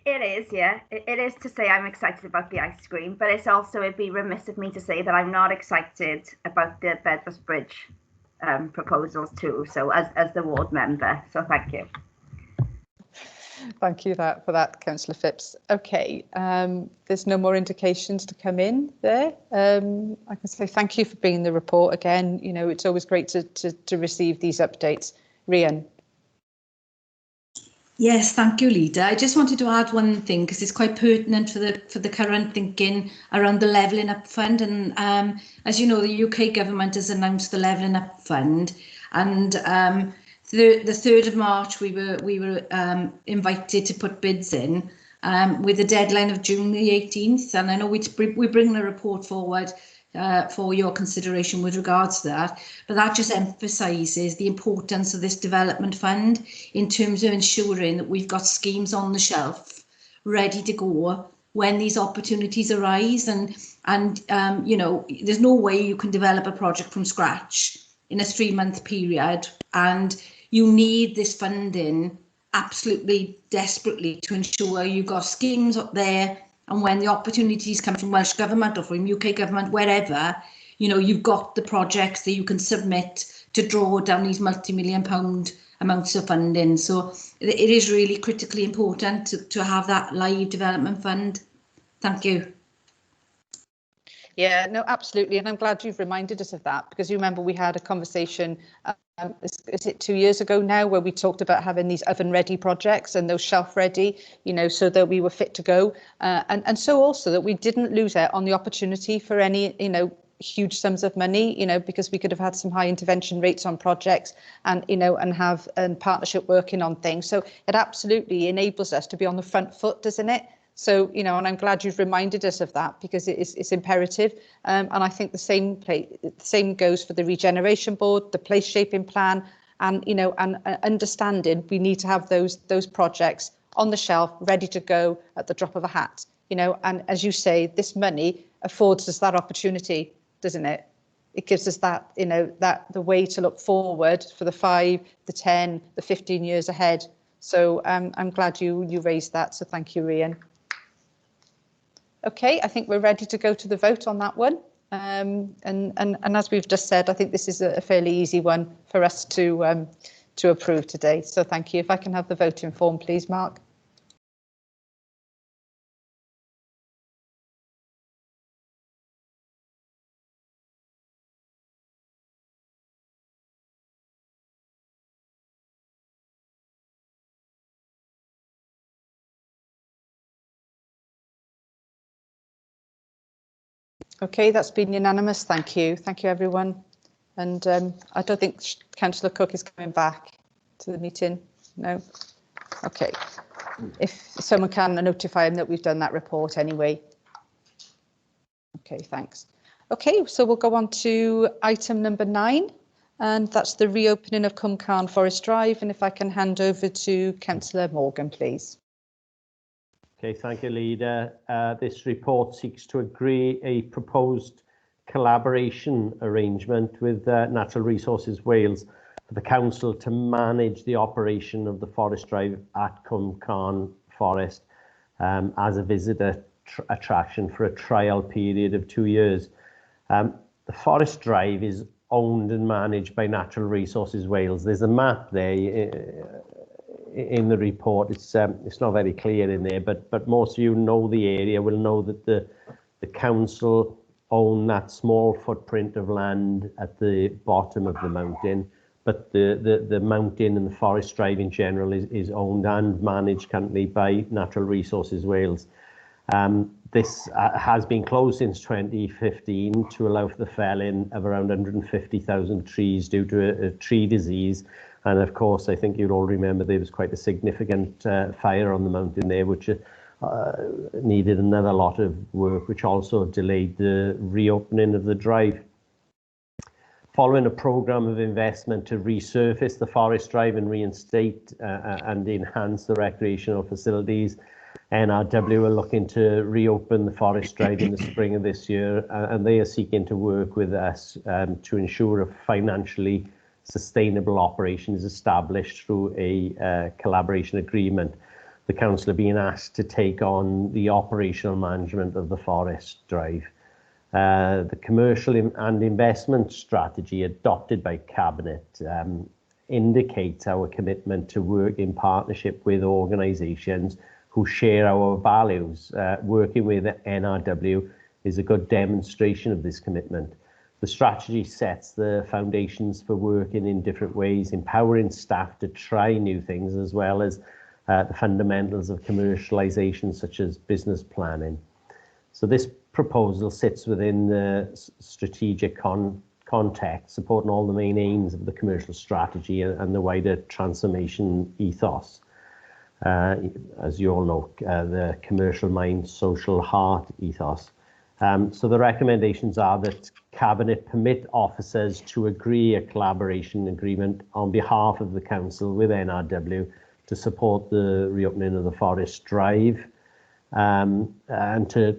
[SPEAKER 3] It is, yeah. It is to say I'm excited about the ice cream, but it's also, it'd be remiss of me to say that I'm not excited about the Bedwas Bridge proposals too. So as the ward member, so thank you.
[SPEAKER 1] Thank you for that, Councillor Phipps. Okay, there's no more indications to come in there. I can say thank you for bringing the report again. You know, it's always great to receive these updates. Rhian.
[SPEAKER 16] Yes, thank you, Leader. I just wanted to add one thing, because it's quite pertinent for the current thinking around the Levelling Up Fund. And as you know, the UK government has announced the Levelling Up Fund, and the 3rd of March we were invited to put bids in with a deadline of June the 18th. And I know we bring the report forward for your consideration with regards to that, but that just emphasises the importance of this development fund in terms of ensuring that we've got schemes on the shelf ready to go when these opportunities arise. And you know, there's no way you can develop a project from scratch in a 3-month period, and you need this funding absolutely desperately to ensure you've got schemes up there. And when the opportunities come from Welsh Government or from UK Government, wherever, you know, you've got the projects that you can submit to draw down these multi-million-pound amounts of funding. So it is really critically important to have that live development fund. Thank you.
[SPEAKER 1] Yeah, no, absolutely. And I'm glad you've reminded us of that, because you remember we had a conversation, is it 2 years ago now, where we talked about having these oven ready projects and those shelf ready, you know, so that we were fit to go. And so also that we didn't lose out on the opportunity for any, you know, huge sums of money, you know, because we could have had some high intervention rates on projects and, you know, and have partnership working on things. So it absolutely enables us to be on the front foot, doesn't it? So, you know, and I'm glad you've reminded us of that, because it's imperative. And I think the same goes for the regeneration board, the place shaping plan, and, you know, and understanding we need to have those projects on the shelf ready to go at the drop of a hat, you know. And as you say, this money affords us that opportunity, doesn't it? It gives us that, you know, that the way to look forward for the 5, the 10, the 15 years ahead. So I'm glad you raised that. So thank you, Rhian. Okay, I think we're ready to go to the vote on that one. And as we've just said, I think this is a fairly easy one for us to approve today. So thank you. If I can have the voting form, please, Mark. Okay, that's been unanimous. Thank you. Thank you, everyone. And I don't think Councillor Cook is coming back to the meeting. No. Okay. If someone can notify him that we've done that report anyway. Okay, thanks. Okay, so we'll go on to item number 9, and that's the reopening of Cwm Carn Forest Drive. And if I can hand over to Councillor Morgan, please.
[SPEAKER 10] Okay, thank you, Leader. This report seeks to agree a proposed collaboration arrangement with Natural Resources Wales for the Council to manage the operation of the Forest Drive at Cwm Carn Forest as a visitor attraction for a trial period of 2 years. The Forest Drive is owned and managed by Natural Resources Wales. There's a map there in the report. It's not very clear in there, but most of you know the area will know that the council own that small footprint of land at the bottom of the mountain, but the mountain and the Forest Drive in general is owned and managed currently by Natural Resources Wales. This has been closed since 2015 to allow for the felling of around 150,000 trees due to a tree disease. And of course, I think you'll all remember there was quite a significant fire on the mountain there, which needed another lot of work, which also delayed the reopening of the drive. Following a programme of investment to resurface the Forest Drive and reinstate and enhance the recreational facilities, NRW are looking to reopen the Forest Drive in the spring of this year, and they are seeking to work with us to ensure a financially sustainable operation is established through a collaboration agreement. The council are being asked to take on the operational management of the Forest Drive. The commercial and investment strategy adopted by Cabinet indicates our commitment to work in partnership with organisations who share our values. Working with NRW is a good demonstration of this commitment. The strategy sets the foundations for working in different ways, empowering staff to try new things, as well as the fundamentals of commercialisation, such as business planning. So this proposal sits within the strategic context, supporting all the main aims of the commercial strategy and the wider transformation ethos. As you all know, the commercial mind, social heart ethos. So the recommendations are that Cabinet permit officers to agree a collaboration agreement on behalf of the Council with NRW to support the reopening of the Forest Drive and to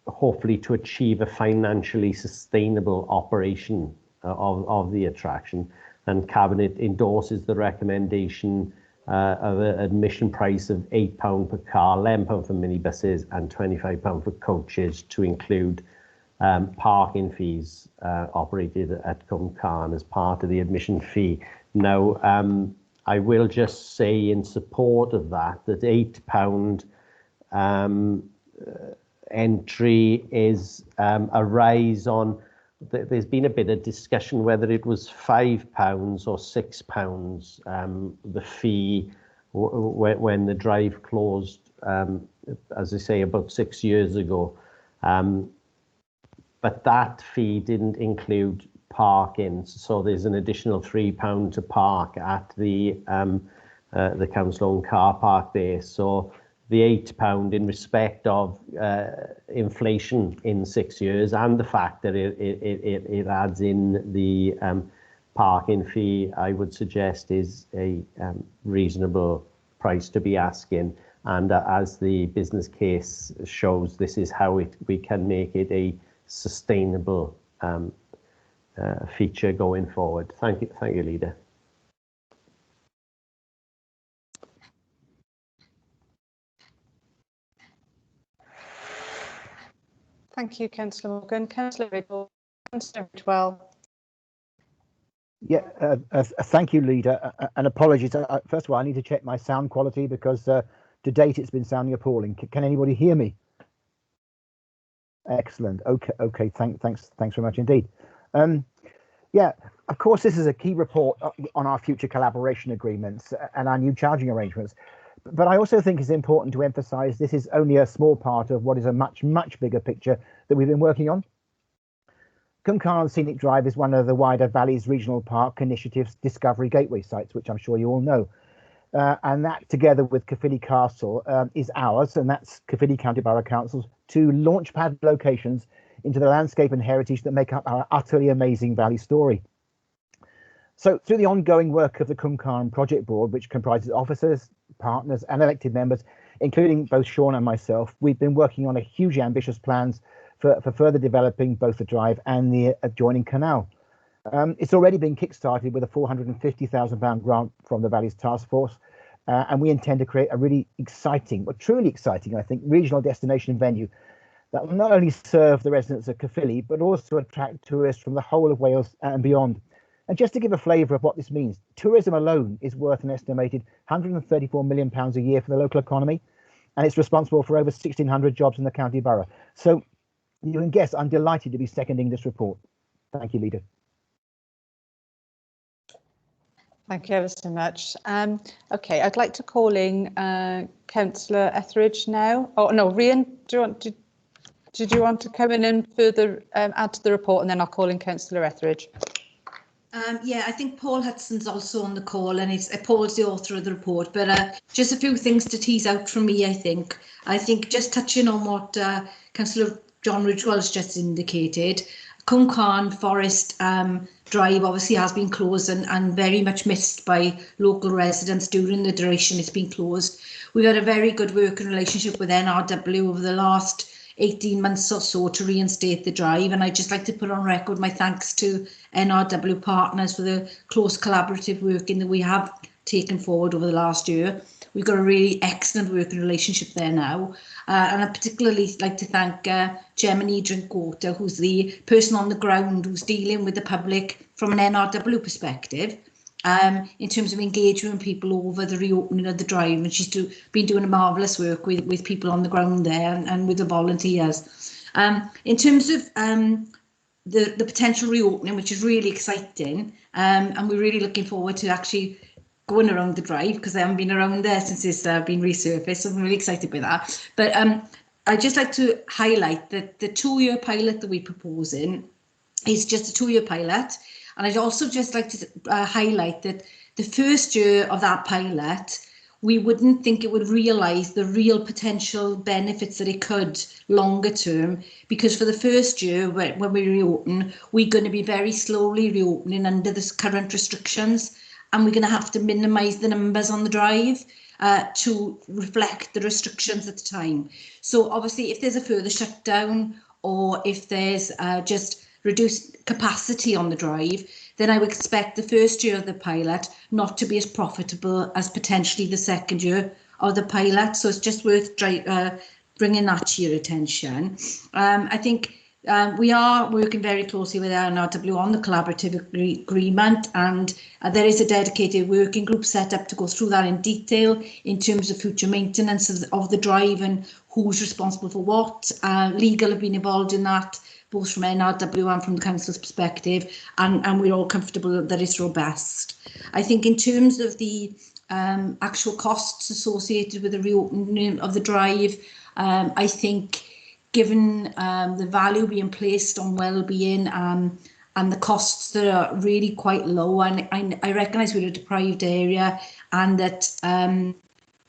[SPEAKER 10] hopefully to achieve a financially sustainable operation of the attraction. And Cabinet endorses the recommendation of an admission price of £8 per car, £11 for minibuses and £25 for coaches, to include parking fees operated at Cwm Carn as part of the admission fee. Now, I will just say in support of that £8 entry is a rise on. There's been a bit of discussion whether it was £5 or £6, the fee when the drive closed, as I say, about 6 years ago. but that fee didn't include parking, so there's an additional £3 to park at the council-owned car park there. So the £8 in respect of inflation in 6 years, and the fact that it adds in the parking fee, I would suggest is a reasonable price to be asking. And as the business case shows, this is how we can make it a sustainable feature going forward. Thank you, Leader.
[SPEAKER 1] Thank you, Councillor Morgan. Councillor Riddle. Councillor Ridgewell.
[SPEAKER 18] Yeah, thank you, Leader, and apologies. First of all, I need to check my sound quality because to date it's been sounding appalling. Can anybody hear me? Excellent. Okay. Thanks very much indeed. Yeah, of course, this is a key report on our future collaboration agreements and our new charging arrangements. But I also think it's important to emphasise this is only a small part of what is a much bigger picture that we've been working on. Cwmcarn Scenic Drive is one of the wider Valleys Regional Park Initiative's Discovery Gateway sites, which I'm sure you all know. And that, together with Caerphilly Castle, is ours, and that's Caerphilly County Borough Council's 2 launchpad locations into the landscape and heritage that make up our utterly amazing Valley story. So through the ongoing work of the Cwmcarn Project Board, which comprises officers, partners and elected members, including both Sean and myself, we've been working on a hugely ambitious plans for further developing both the drive and the adjoining canal. It's already been kick-started with a £450,000 grant from the Valleys Task Force, and we intend to create a really exciting, but truly exciting, I think, regional destination venue that will not only serve the residents of Caerphilly, but also attract tourists from the whole of Wales and beyond. And just to give a flavour of what this means, tourism alone is worth an estimated £134 million a year for the local economy, and it's responsible for over 1,600 jobs in the county borough. So you can guess I'm delighted to be seconding this report. Thank you, Leader.
[SPEAKER 1] Thank you ever so much. Okay, I'd like to call in Councillor Etheridge now. Oh no, Rhian, did you want to come in and further add to the report, and then I'll call in Councillor Etheridge.
[SPEAKER 16] Yeah, I think Paul Hudson's also on the call, and Paul's the author of the report, but just a few things to tease out from me, I think. Just touching on what Councillor John Ridgewell has just indicated, Cwmcarn Forest Drive obviously has been closed and very much missed by local residents during the duration it's been closed. We've had a very good working relationship with NRW over the last 18 months or so to reinstate the drive, and I'd just like to put on record my thanks to NRW partners for the close collaborative working that we have taken forward over the last year. We've got a really excellent working relationship there now, and I'd particularly like to thank Gemini Drinkwater, who's the person on the ground who's dealing with the public from an NRW perspective, in terms of engagement with people over the reopening of the drive, and she's been doing a marvellous work with people on the ground there and with the volunteers. In terms of the potential reopening, which is really exciting, and we're really looking forward to actually going around the drive, because I haven't been around there since it's been resurfaced, so I'm really excited by that. But I'd just like to highlight that the 2-year pilot that we're proposing is just a 2-year pilot. And I'd also just like to highlight that the first year of that pilot, we wouldn't think it would realise the real potential benefits that it could longer term, because for the first year when we reopen, we're going to be very slowly reopening under the current restrictions, and we're going to have to minimise the numbers on the drive to reflect the restrictions at the time. So obviously if there's a further shutdown, or if there's just reduced capacity on the drive, then I would expect the first year of the pilot not to be as profitable as potentially the second year of the pilot. So it's just worth bringing that to your attention. I think we are working very closely with NRW on the collaborative agreement, and there is a dedicated working group set up to go through that in detail in terms of future maintenance of the drive and who's responsible for what. Legal have been involved in that, both from NRW and from the council's perspective, and we're all comfortable that it's robust. I think in terms of the actual costs associated with the reopening of the drive, I think given the value being placed on well-being and the costs that are really quite low, and I recognise we're a deprived area, and that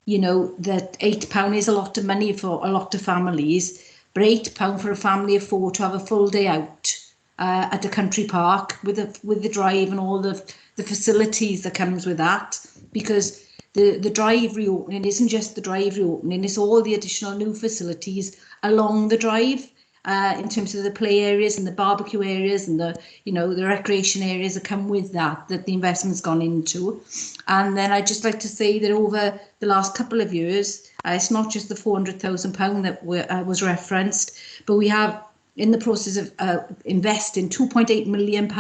[SPEAKER 16] you know, that £8 is a lot of money for a lot of families, but £8 for a family of 4 to have a full day out at a country park with the drive and all the facilities that comes with that, because the drive reopening isn't just the drive reopening, it's all the additional new facilities along the drive, in terms of the play areas and the barbecue areas and the, you know, the recreation areas that come with that the investment's gone into. And then I'd just like to say that over the last couple of years, it's not just the £400,000 that was referenced, but we have in the process of investing £2.8 million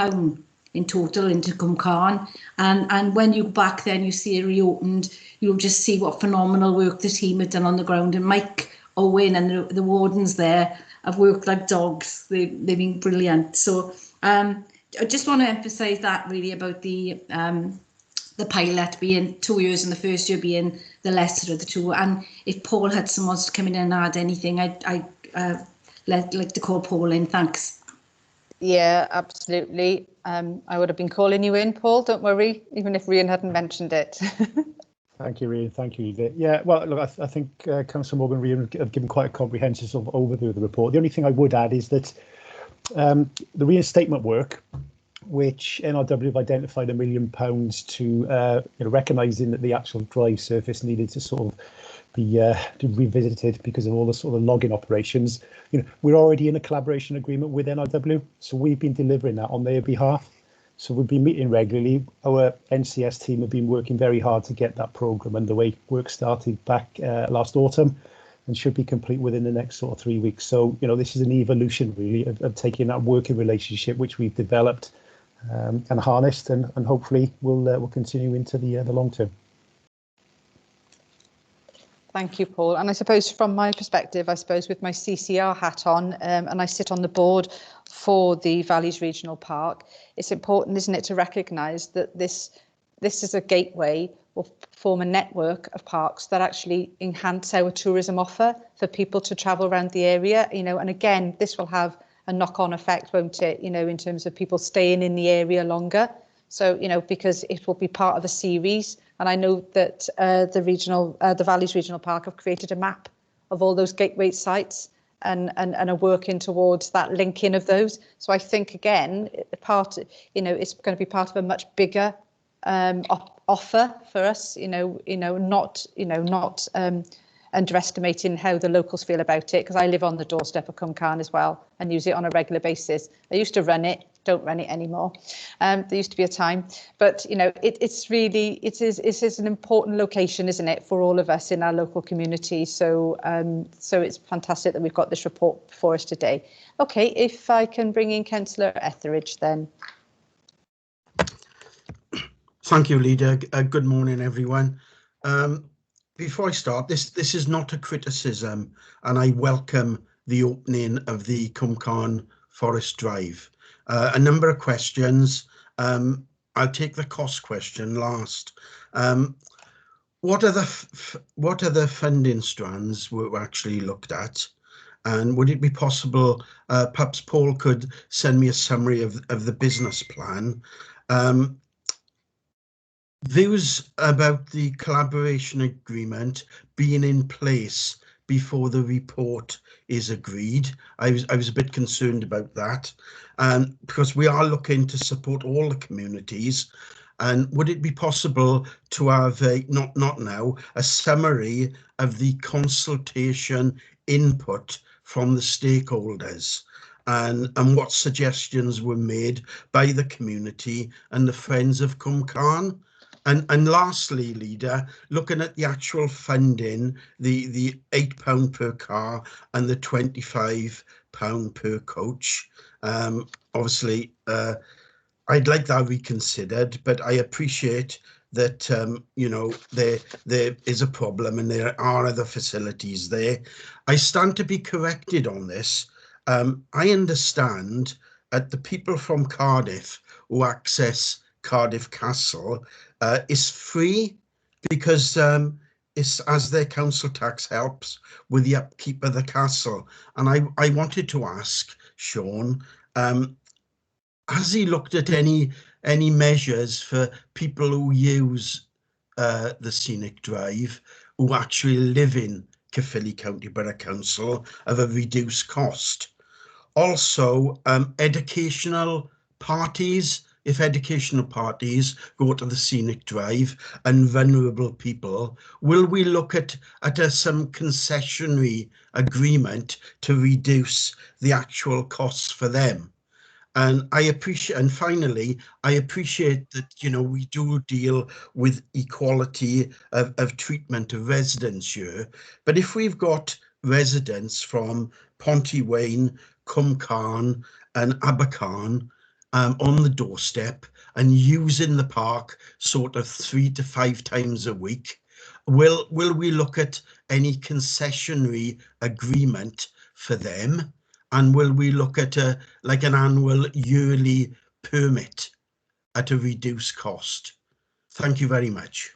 [SPEAKER 16] in total into Cwmcarn, and when you go back then you see it reopened, you'll just see what phenomenal work the team have done on the ground, and Mike Owen and the wardens there have worked like dogs. They've been brilliant. So I just want to emphasise that really about the pilot being 2 years and the first year being the lesser of the two. And if Paul Hudson wants to come in and add anything, I'd like to call Paul in. Thanks.
[SPEAKER 1] Yeah, absolutely. I would have been calling you in, Paul, don't worry, even if Rian hadn't mentioned it.
[SPEAKER 19] Thank you, Rian. Thank you, Edith. Yeah, well, look, I think Councillor Morgan and Rian have given quite a comprehensive sort of overview of the report. The only thing I would add is that the reinstatement work, which NRW have identified £1 million to, recognising that the actual drive surface needed to sort of be revisited because of all the sort of logging operations. We're already in a collaboration agreement with NRW, so we've been delivering that on their behalf. So we've been meeting regularly. Our NCS team have been working very hard to get that programme underway. Work started back last autumn and should be complete within the next sort of 3 weeks. So, this is an evolution really of taking that working relationship which we've developed and harnessed, and hopefully we'll continue into the long term.
[SPEAKER 1] Thank you, Paul. And I suppose from my perspective, with my CCR hat on, and I sit on the board for the Valleys Regional Park, it's important, isn't it, to recognise that this is a gateway or form a network of parks that actually enhance our tourism offer for people to travel around the area, and again, this will have a knock-on effect, won't it, in terms of people staying in the area longer. So, because it will be part of a series. And I know that the Valleys Regional Park have created a map of all those gateway sites and are working towards that linking of those. So I think, again, it's going to be part of a much bigger offer for us, not underestimating how the locals feel about it, because I live on the doorstep of Cwmcarn as well and use it on a regular basis. I used to run it, don't run it anymore. There used to be a time, but it is an important location, isn't it, for all of us in our local community. So so it's fantastic that we've got this report before us today. Okay, if I can bring in Councillor Etheridge then.
[SPEAKER 20] Thank you, Leader. Good morning, everyone. Before I start, this is not a criticism, and I welcome the opening of the Cwmcarn Forest Drive. A number of questions. I'll take the cost question last. What are the funding strands were actually looked at? And would it be possible, perhaps Paul could send me a summary of the business plan? Views about the collaboration agreement being in place before the report is agreed. I was a bit concerned about that, because we are looking to support all the communities. And would it be possible to have a summary of the consultation input from the stakeholders, and what suggestions were made by the community and the Friends of Cwmcarn? And lastly, Leader, looking at the actual funding, the £8 per car and the £25 per coach, obviously, I'd like that reconsidered, but I appreciate that, there is a problem and there are other facilities there. I stand to be corrected on this. I understand that the people from Cardiff who access Cardiff Castle is free, because is as their council tax helps with the upkeep of the castle. And I wanted to ask Sean, has he looked at any measures for people who use the scenic drive who actually live in Caerphilly County Borough Council of a reduced cost? Also, educational parties, if educational parties go to the scenic drive and vulnerable people, will we look at some concessionary agreement to reduce the actual costs for them? And finally, I appreciate that, you know, we do deal with equality of treatment of residents here. But if we've got residents from Pontywayn, Cwmcarn and Abercarn on the doorstep and using the park sort of 3 to 5 times a week, will we look at any concessionary agreement for them? And will we look at like an annual yearly permit at a reduced cost? Thank you very much.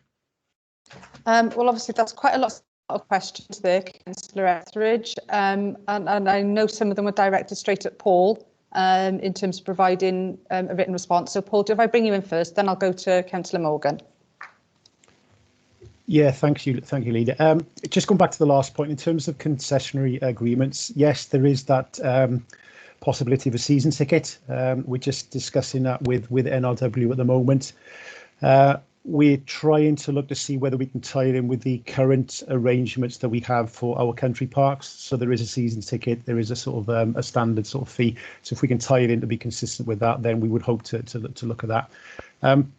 [SPEAKER 1] Well, obviously, that's quite a lot of questions there, Councillor Etheridge, and I know some of them were directed straight at Paul in terms of providing a written response. So, Paul, if I bring you in first, then I'll go to Councillor Morgan.
[SPEAKER 19] Yeah, thank you, Leader. Just going back to the last point, in terms of concessionary agreements, yes, there is that possibility of a season ticket. We're just discussing that with NRW at the moment. We're trying to look to see whether we can tie it in with the current arrangements that we have for our country parks. So there is a season ticket, there is a sort of a standard sort of fee. So if we can tie it in to be consistent with that, then we would hope to look at that.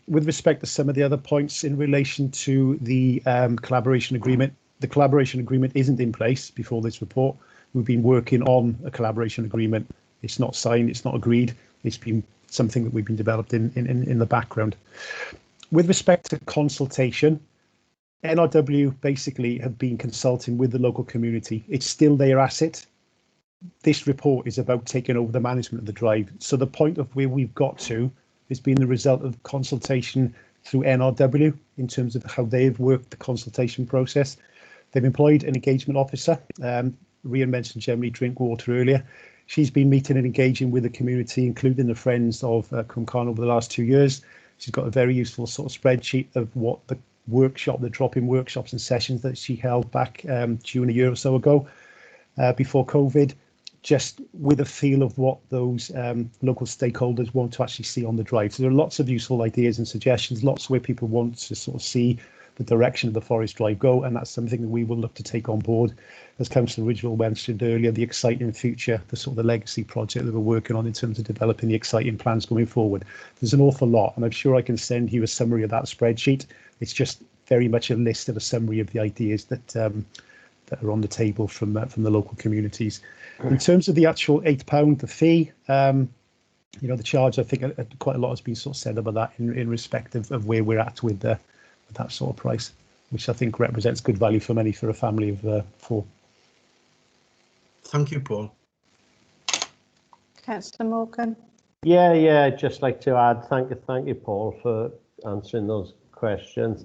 [SPEAKER 19] With respect to some of the other points in relation to the collaboration agreement, the collaboration agreement isn't in place before this report. We've been working on a collaboration agreement. It's not signed, it's not agreed. It's been something that we've been developed in the background. With respect to consultation, NRW basically have been consulting with the local community. It's still their asset. This report is about taking over the management of the drive. So the point of where we've got to has been the result of consultation through NRW in terms of how they've worked the consultation process. They've employed an engagement officer. Rian mentioned Gemini Drinkwater earlier. She's been meeting and engaging with the community, including the Friends of Cwmcarn over the last 2 years. She's got a very useful sort of spreadsheet of what the drop-in workshops and sessions that she held back June a year or so ago before COVID, just with a feel of what those local stakeholders want to actually see on the drive. So there are lots of useful ideas and suggestions, lots where people want to sort of see the direction of the Forest Drive go, and that's something that we will look to take on board. As Councillor Ridgewell mentioned earlier, the exciting future, the sort of the legacy project that we're working on in terms of developing the exciting plans going forward. There's an awful lot, and I'm sure I can send you a summary of that spreadsheet. It's just very much a list of a summary of the ideas that that are on the table from the local communities. In terms of the actual £8, the fee, you know, the charge, I think quite a lot has been sort of said about that in respect of where we're at with that sort of price, which I think represents good value for money for a family of 4.
[SPEAKER 20] Thank you, Paul.
[SPEAKER 1] Councillor Morgan.
[SPEAKER 10] Yeah, I'd just like to add, thank you, Paul, for answering those questions.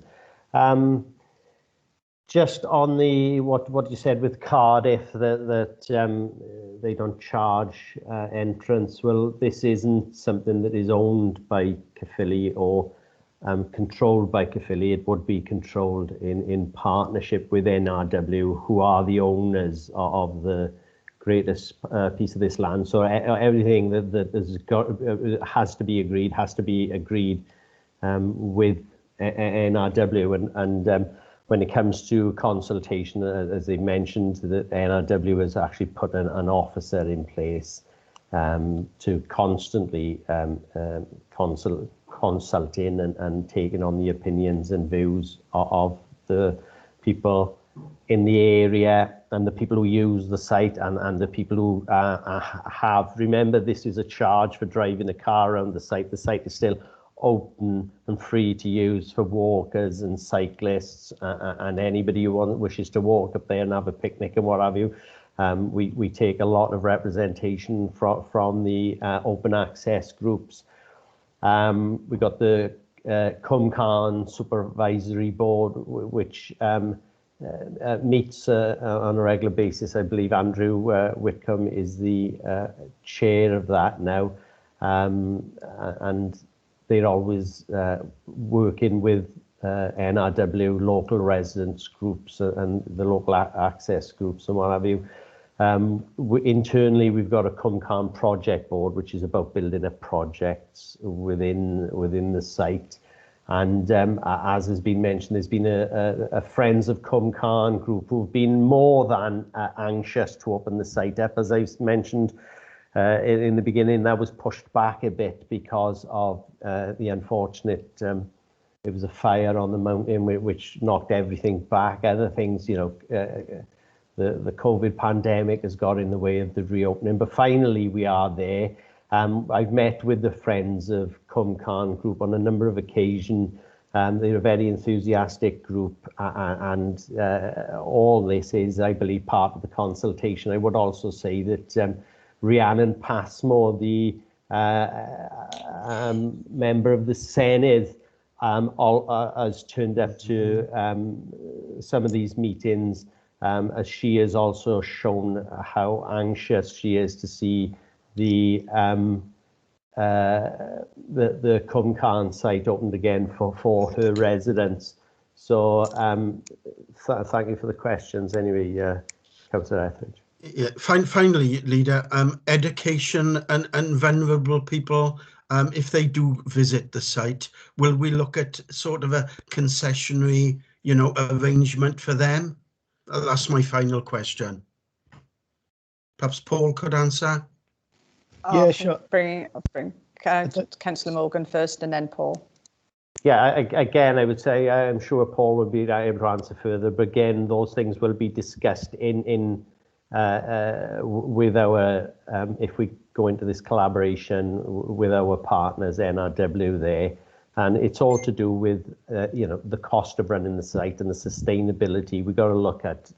[SPEAKER 10] Just on the what you said with Cardiff, that they don't charge entrance. Well, this isn't something that is owned by Caerphilly or controlled by Caerphilly. It would be controlled in partnership with NRW, who are the owners of the greatest piece of this land. So everything that has to be agreed with NRW, and when it comes to consultation, as they mentioned, that NRW has actually put an officer in place to constantly consulting and taking on the opinions and views of the people in the area and the people who use the site and the people who remember, this is a charge for driving a car around the site. The site is still open and free to use for walkers and cyclists and anybody who wishes to walk up there and have a picnic and what have you. We take a lot of representation from the open access groups. We got the Cwmcarn Supervisory Board, which meets on a regular basis. I believe Andrew Whitcomb is the chair of that now, and they're always working with NRW, local residents groups and the local access groups and what have you. Internally, we've got a Cwmcarn project board, which is about building up projects within the site. And as has been mentioned, there's been a Friends of Cwmcarn group who've been more than anxious to open the site up. As I've mentioned in the beginning, that was pushed back a bit because of the unfortunate, it was a fire on the mountain which knocked everything back. Other things, you know, the COVID pandemic has got in the way of the reopening, but finally we are there. I've met with the Friends of Cwmcarn group on a number of occasions. They're a very enthusiastic group, and all this is, I believe, part of the consultation. I would also say that Rhiannon Passmore, the member of the Senedd, has turned up to some of these meetings, as she has also shown how anxious she is to see the Cwmcarn site opened again for her residents. So thank you for the questions anyway, Councillor Etheridge.
[SPEAKER 20] Yeah, finally, Leader, education and vulnerable people, if they do visit the site, will we look at sort of a concessionary, you know, arrangement for them? That's my final question. Perhaps Paul could answer.
[SPEAKER 19] Yeah, sure.
[SPEAKER 1] I'll bring Councillor Morgan first and then Paul.
[SPEAKER 10] Yeah, again, I would say I'm sure Paul would be able to answer further, but again, those things will be discussed with our, if we go into this collaboration with our partners, NRW there, and it's all to do with, you know, the cost of running the site and the sustainability. We've got to look at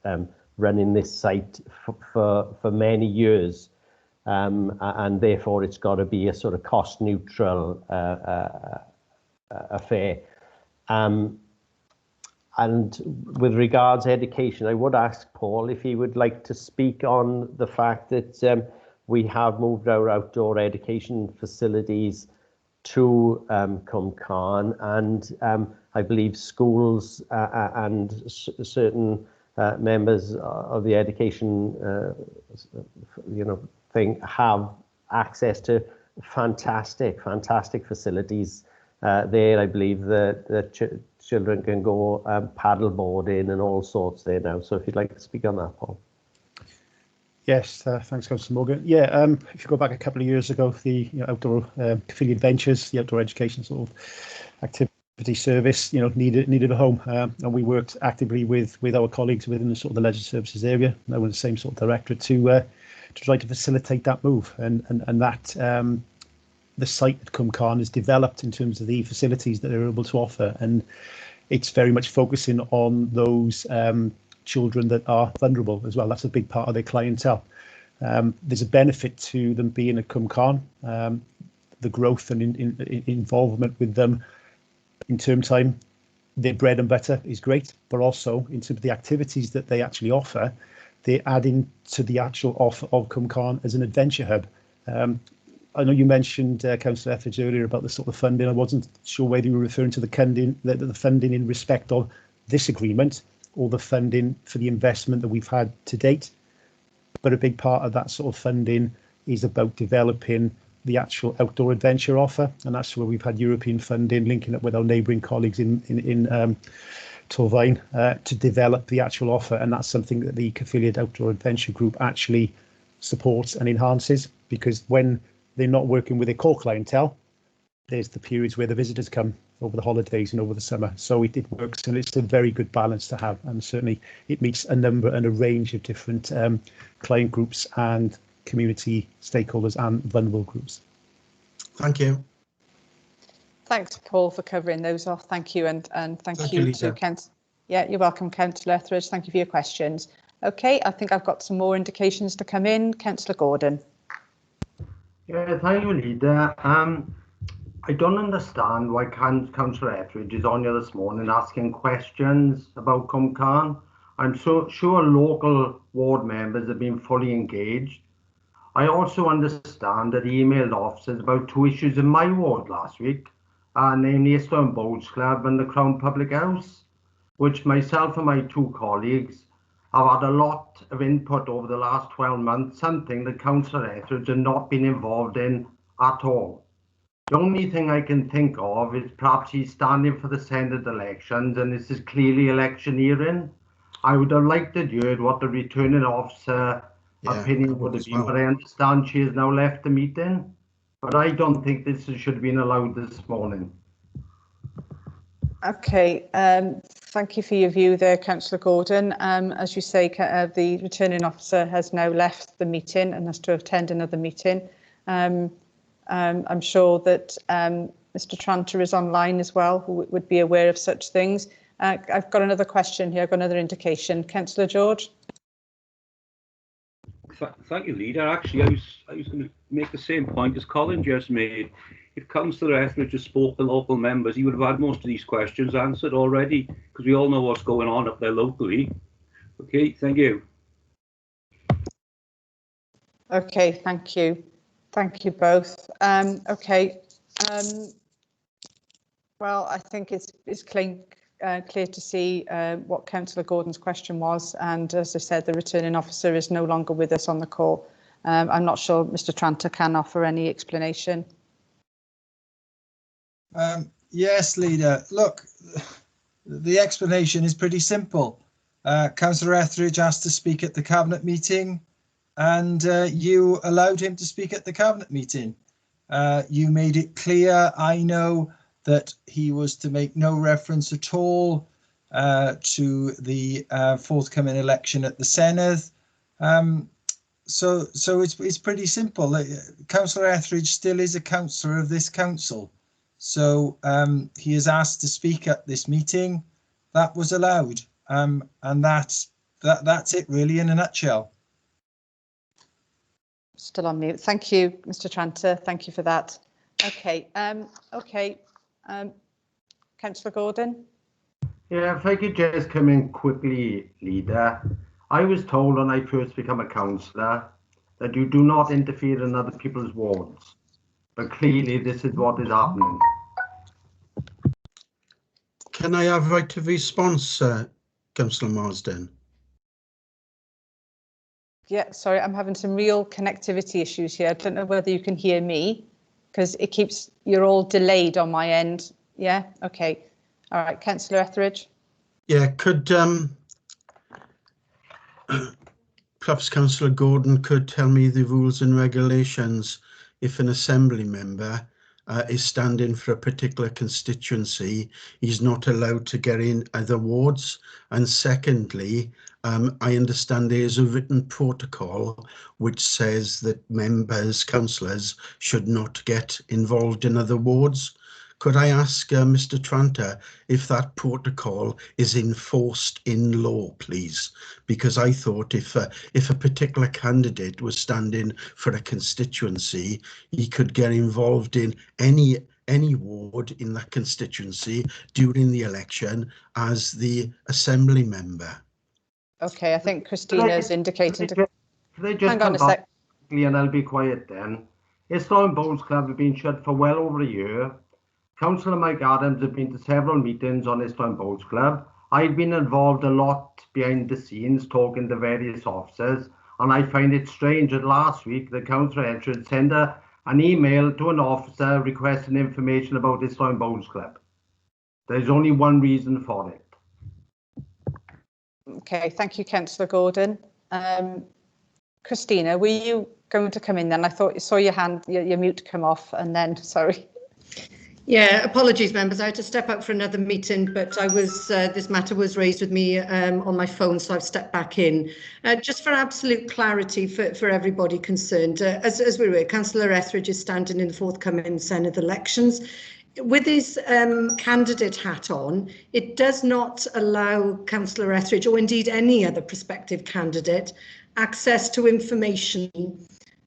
[SPEAKER 10] running this site for many years. And therefore it's got to be a sort of cost neutral affair. And with regards to education, I would ask Paul if he would like to speak on the fact that we have moved our outdoor education facilities to Cwmcarn, and I believe schools and certain members of the education, you know, have access to fantastic facilities there. I believe that children can go paddle boarding and all sorts there now. So if you'd like to speak on that, Paul.
[SPEAKER 19] Yes, thanks, Councillor Morgan. Yeah, if you go back a couple of years ago, the outdoor Caerphilly Adventures, the outdoor education sort of activity service, you know, needed a home, and we worked actively with our colleagues within the sort of the leisure services area, now in the same sort of directorate, to try to facilitate that move, and that the site at Cwmcarn is developed in terms of the facilities that they're able to offer, and it's very much focusing on those children that are vulnerable as well. That's a big part of their clientele. There's a benefit to them being at Cwmcarn, the growth and involvement with them in term time. Their bread and butter is great, but also in terms of the activities that they actually offer, they're adding to the actual offer of Cwmcarn as an adventure hub. I know you mentioned, Councillor Etheridge, earlier about the sort of funding. I wasn't sure whether you were referring to the funding in respect of this agreement or the funding for the investment that we've had to date. But a big part of that sort of funding is about developing the actual outdoor adventure offer, and that's where we've had European funding linking up with our neighbouring colleagues in Torfaen to develop the actual offer, and that's something that the Caerphilly Outdoor Adventure Group actually supports and enhances, because when they're not working with their core clientele, there's the periods where the visitors come over the holidays and over the summer. So it works, and it's a very good balance to have, and certainly it meets a number and a range of different client groups and community stakeholders and vulnerable groups.
[SPEAKER 20] Thank you.
[SPEAKER 1] Thanks, Paul, for covering those off. Thank you, and thank you to Councillor. Yeah, you're welcome, Councillor Etheridge. Thank you for your questions. Okay, I think I've got some more indications to come in. Councillor Gordon.
[SPEAKER 11] Yeah, thank you, Leader. I don't understand why Councillor Etheridge is on here this morning asking questions about Cwmcarn. I'm sure local ward members have been fully engaged. I also understand that he emailed officers about 2 issues in my ward last week, namely Eastbourne Bowls Club and the Crown Public House, which myself and my 2 colleagues have had a lot of input over the last 12 months, something that Councillor Etheridge has not been involved in at all. The only thing I can think of is perhaps he's standing for the Senate elections and this is clearly electioneering. I would have liked to hear what the returning officer opinion would have been, but I understand she has now left the meeting. But I don't think this should have been allowed this morning.
[SPEAKER 1] Okay, thank you for your view there, Councillor Gordon. As you say, the returning officer has now left the meeting and has to attend another meeting. I'm sure that Mr. Tranter is online as well, who would be aware of such things. I've got another question here, I've got another indication. Councillor George?
[SPEAKER 15] Thank you, Leader. Actually, I was going to make the same point as Colin just made. If Councillor Etheridge had spoke to local members, he would have had most of these questions answered already, because we all know what's going on up there locally. Okay, thank you.
[SPEAKER 1] Okay, thank you. Thank you both. Okay. Well, I think it's clear to see what Councillor Gordon's question was, and as I said, the returning officer is no longer with us on the call. I'm not sure Mr. Tranter can offer any explanation.
[SPEAKER 5] Yes, Leader. Look, the explanation is pretty simple. Councillor Etheridge asked to speak at the Cabinet meeting, and you allowed him to speak at the Cabinet meeting. You made it clear, I know, that he was to make no reference at all to the forthcoming election at the Senedd. So it's pretty simple. Councillor Etheridge still is a councillor of this council. So he is asked to speak at this meeting. That was allowed. And that's it really in a nutshell.
[SPEAKER 1] Still on mute. Thank you, Mr. Tranter. Thank you for that. Okay. Councillor Gordon?
[SPEAKER 11] Yeah, if I could just come in quickly, Leader. I was told when I first became a councillor that you do not interfere in other people's wards. But clearly this is what is happening.
[SPEAKER 20] Can I have right of response, Councillor Marsden?
[SPEAKER 1] Yeah, sorry, I'm having some real connectivity issues here. I don't know whether you can hear me, because you're all delayed on my end. Yeah, okay. All right, Councillor Etheridge.
[SPEAKER 20] Yeah, could perhaps Councillor Gordon could tell me the rules and regulations if an assembly member is standing for a particular constituency, he's not allowed to get in other wards. And secondly, I understand there's a written protocol which says that members, councillors, should not get involved in other wards. Could I ask Mr. Tranter if that protocol is enforced in law, please? Because I thought if a particular candidate was standing for a constituency, he could get involved in any ward in that constituency during the election as the assembly member.
[SPEAKER 1] Okay, I think Christina is indicating to...
[SPEAKER 11] Hang on a sec. And I'll be quiet then. Eastbourne Bowls Club have been shut for well over a year. Councillor Mike Adams have been to several meetings on Eastbourne Bowls Club. I've been involved a lot behind the scenes talking to various officers, and I find it strange that last week the Councillor Etheridge sent an email to an officer requesting information about Eastbourne Bowls Club. There's only one reason for it.
[SPEAKER 1] Okay, thank you, Councillor Gordon. Christina, were you going to come in then? I thought you saw your hand, your mute come off, and then, sorry.
[SPEAKER 2] Yeah, apologies, members. I had to step out for another meeting, but I was this matter was raised with me on my phone, so I've stepped back in. Just for absolute clarity for everybody concerned, as we're aware, Councillor Etheridge is standing in the forthcoming Senedd elections. With his candidate hat on, it does not allow Councillor Etheridge, or indeed any other prospective candidate, access to information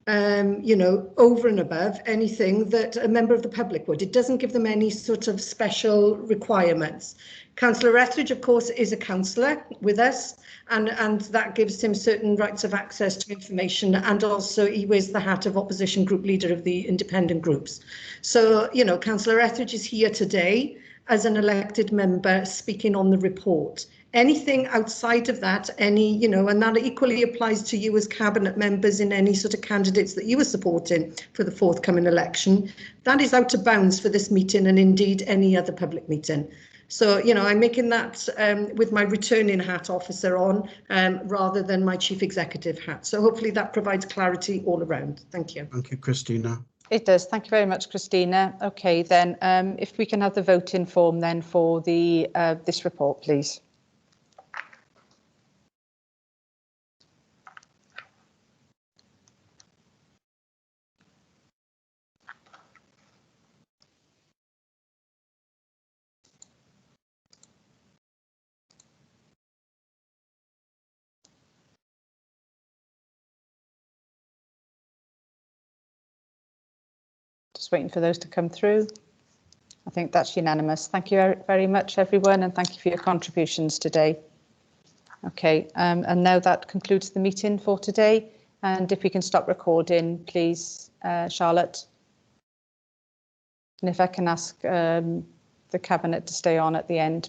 [SPEAKER 21] you know, over and above anything that a member of the public would. It doesn't give them any sort of special requirements. Councillor Etheridge, of course, is a councillor with us, and that gives him certain rights of access to information, and also he wears the hat of opposition group leader of the independent groups. So, you know, Councillor Etheridge is here today as an elected member speaking on the report. Anything outside of that, you know, and that equally applies to you as cabinet members in any sort of candidates that you are supporting for the forthcoming election, that is out of bounds for this meeting and indeed any other public meeting. So, you know, I'm making that with my returning hat officer on rather than my chief executive hat. So hopefully that provides clarity all around. Thank you.
[SPEAKER 20] Thank you, Christina.
[SPEAKER 1] It does. Thank you very much, Christina. Okay, then if we can have the voting form then for the this report, please. Just waiting for those to come through. I think that's unanimous. Thank you very much, everyone, and thank you for your contributions today. Okay, and now that concludes the meeting for today. And if we can stop recording, please, Charlotte. And if I can ask the Cabinet to stay on at the end.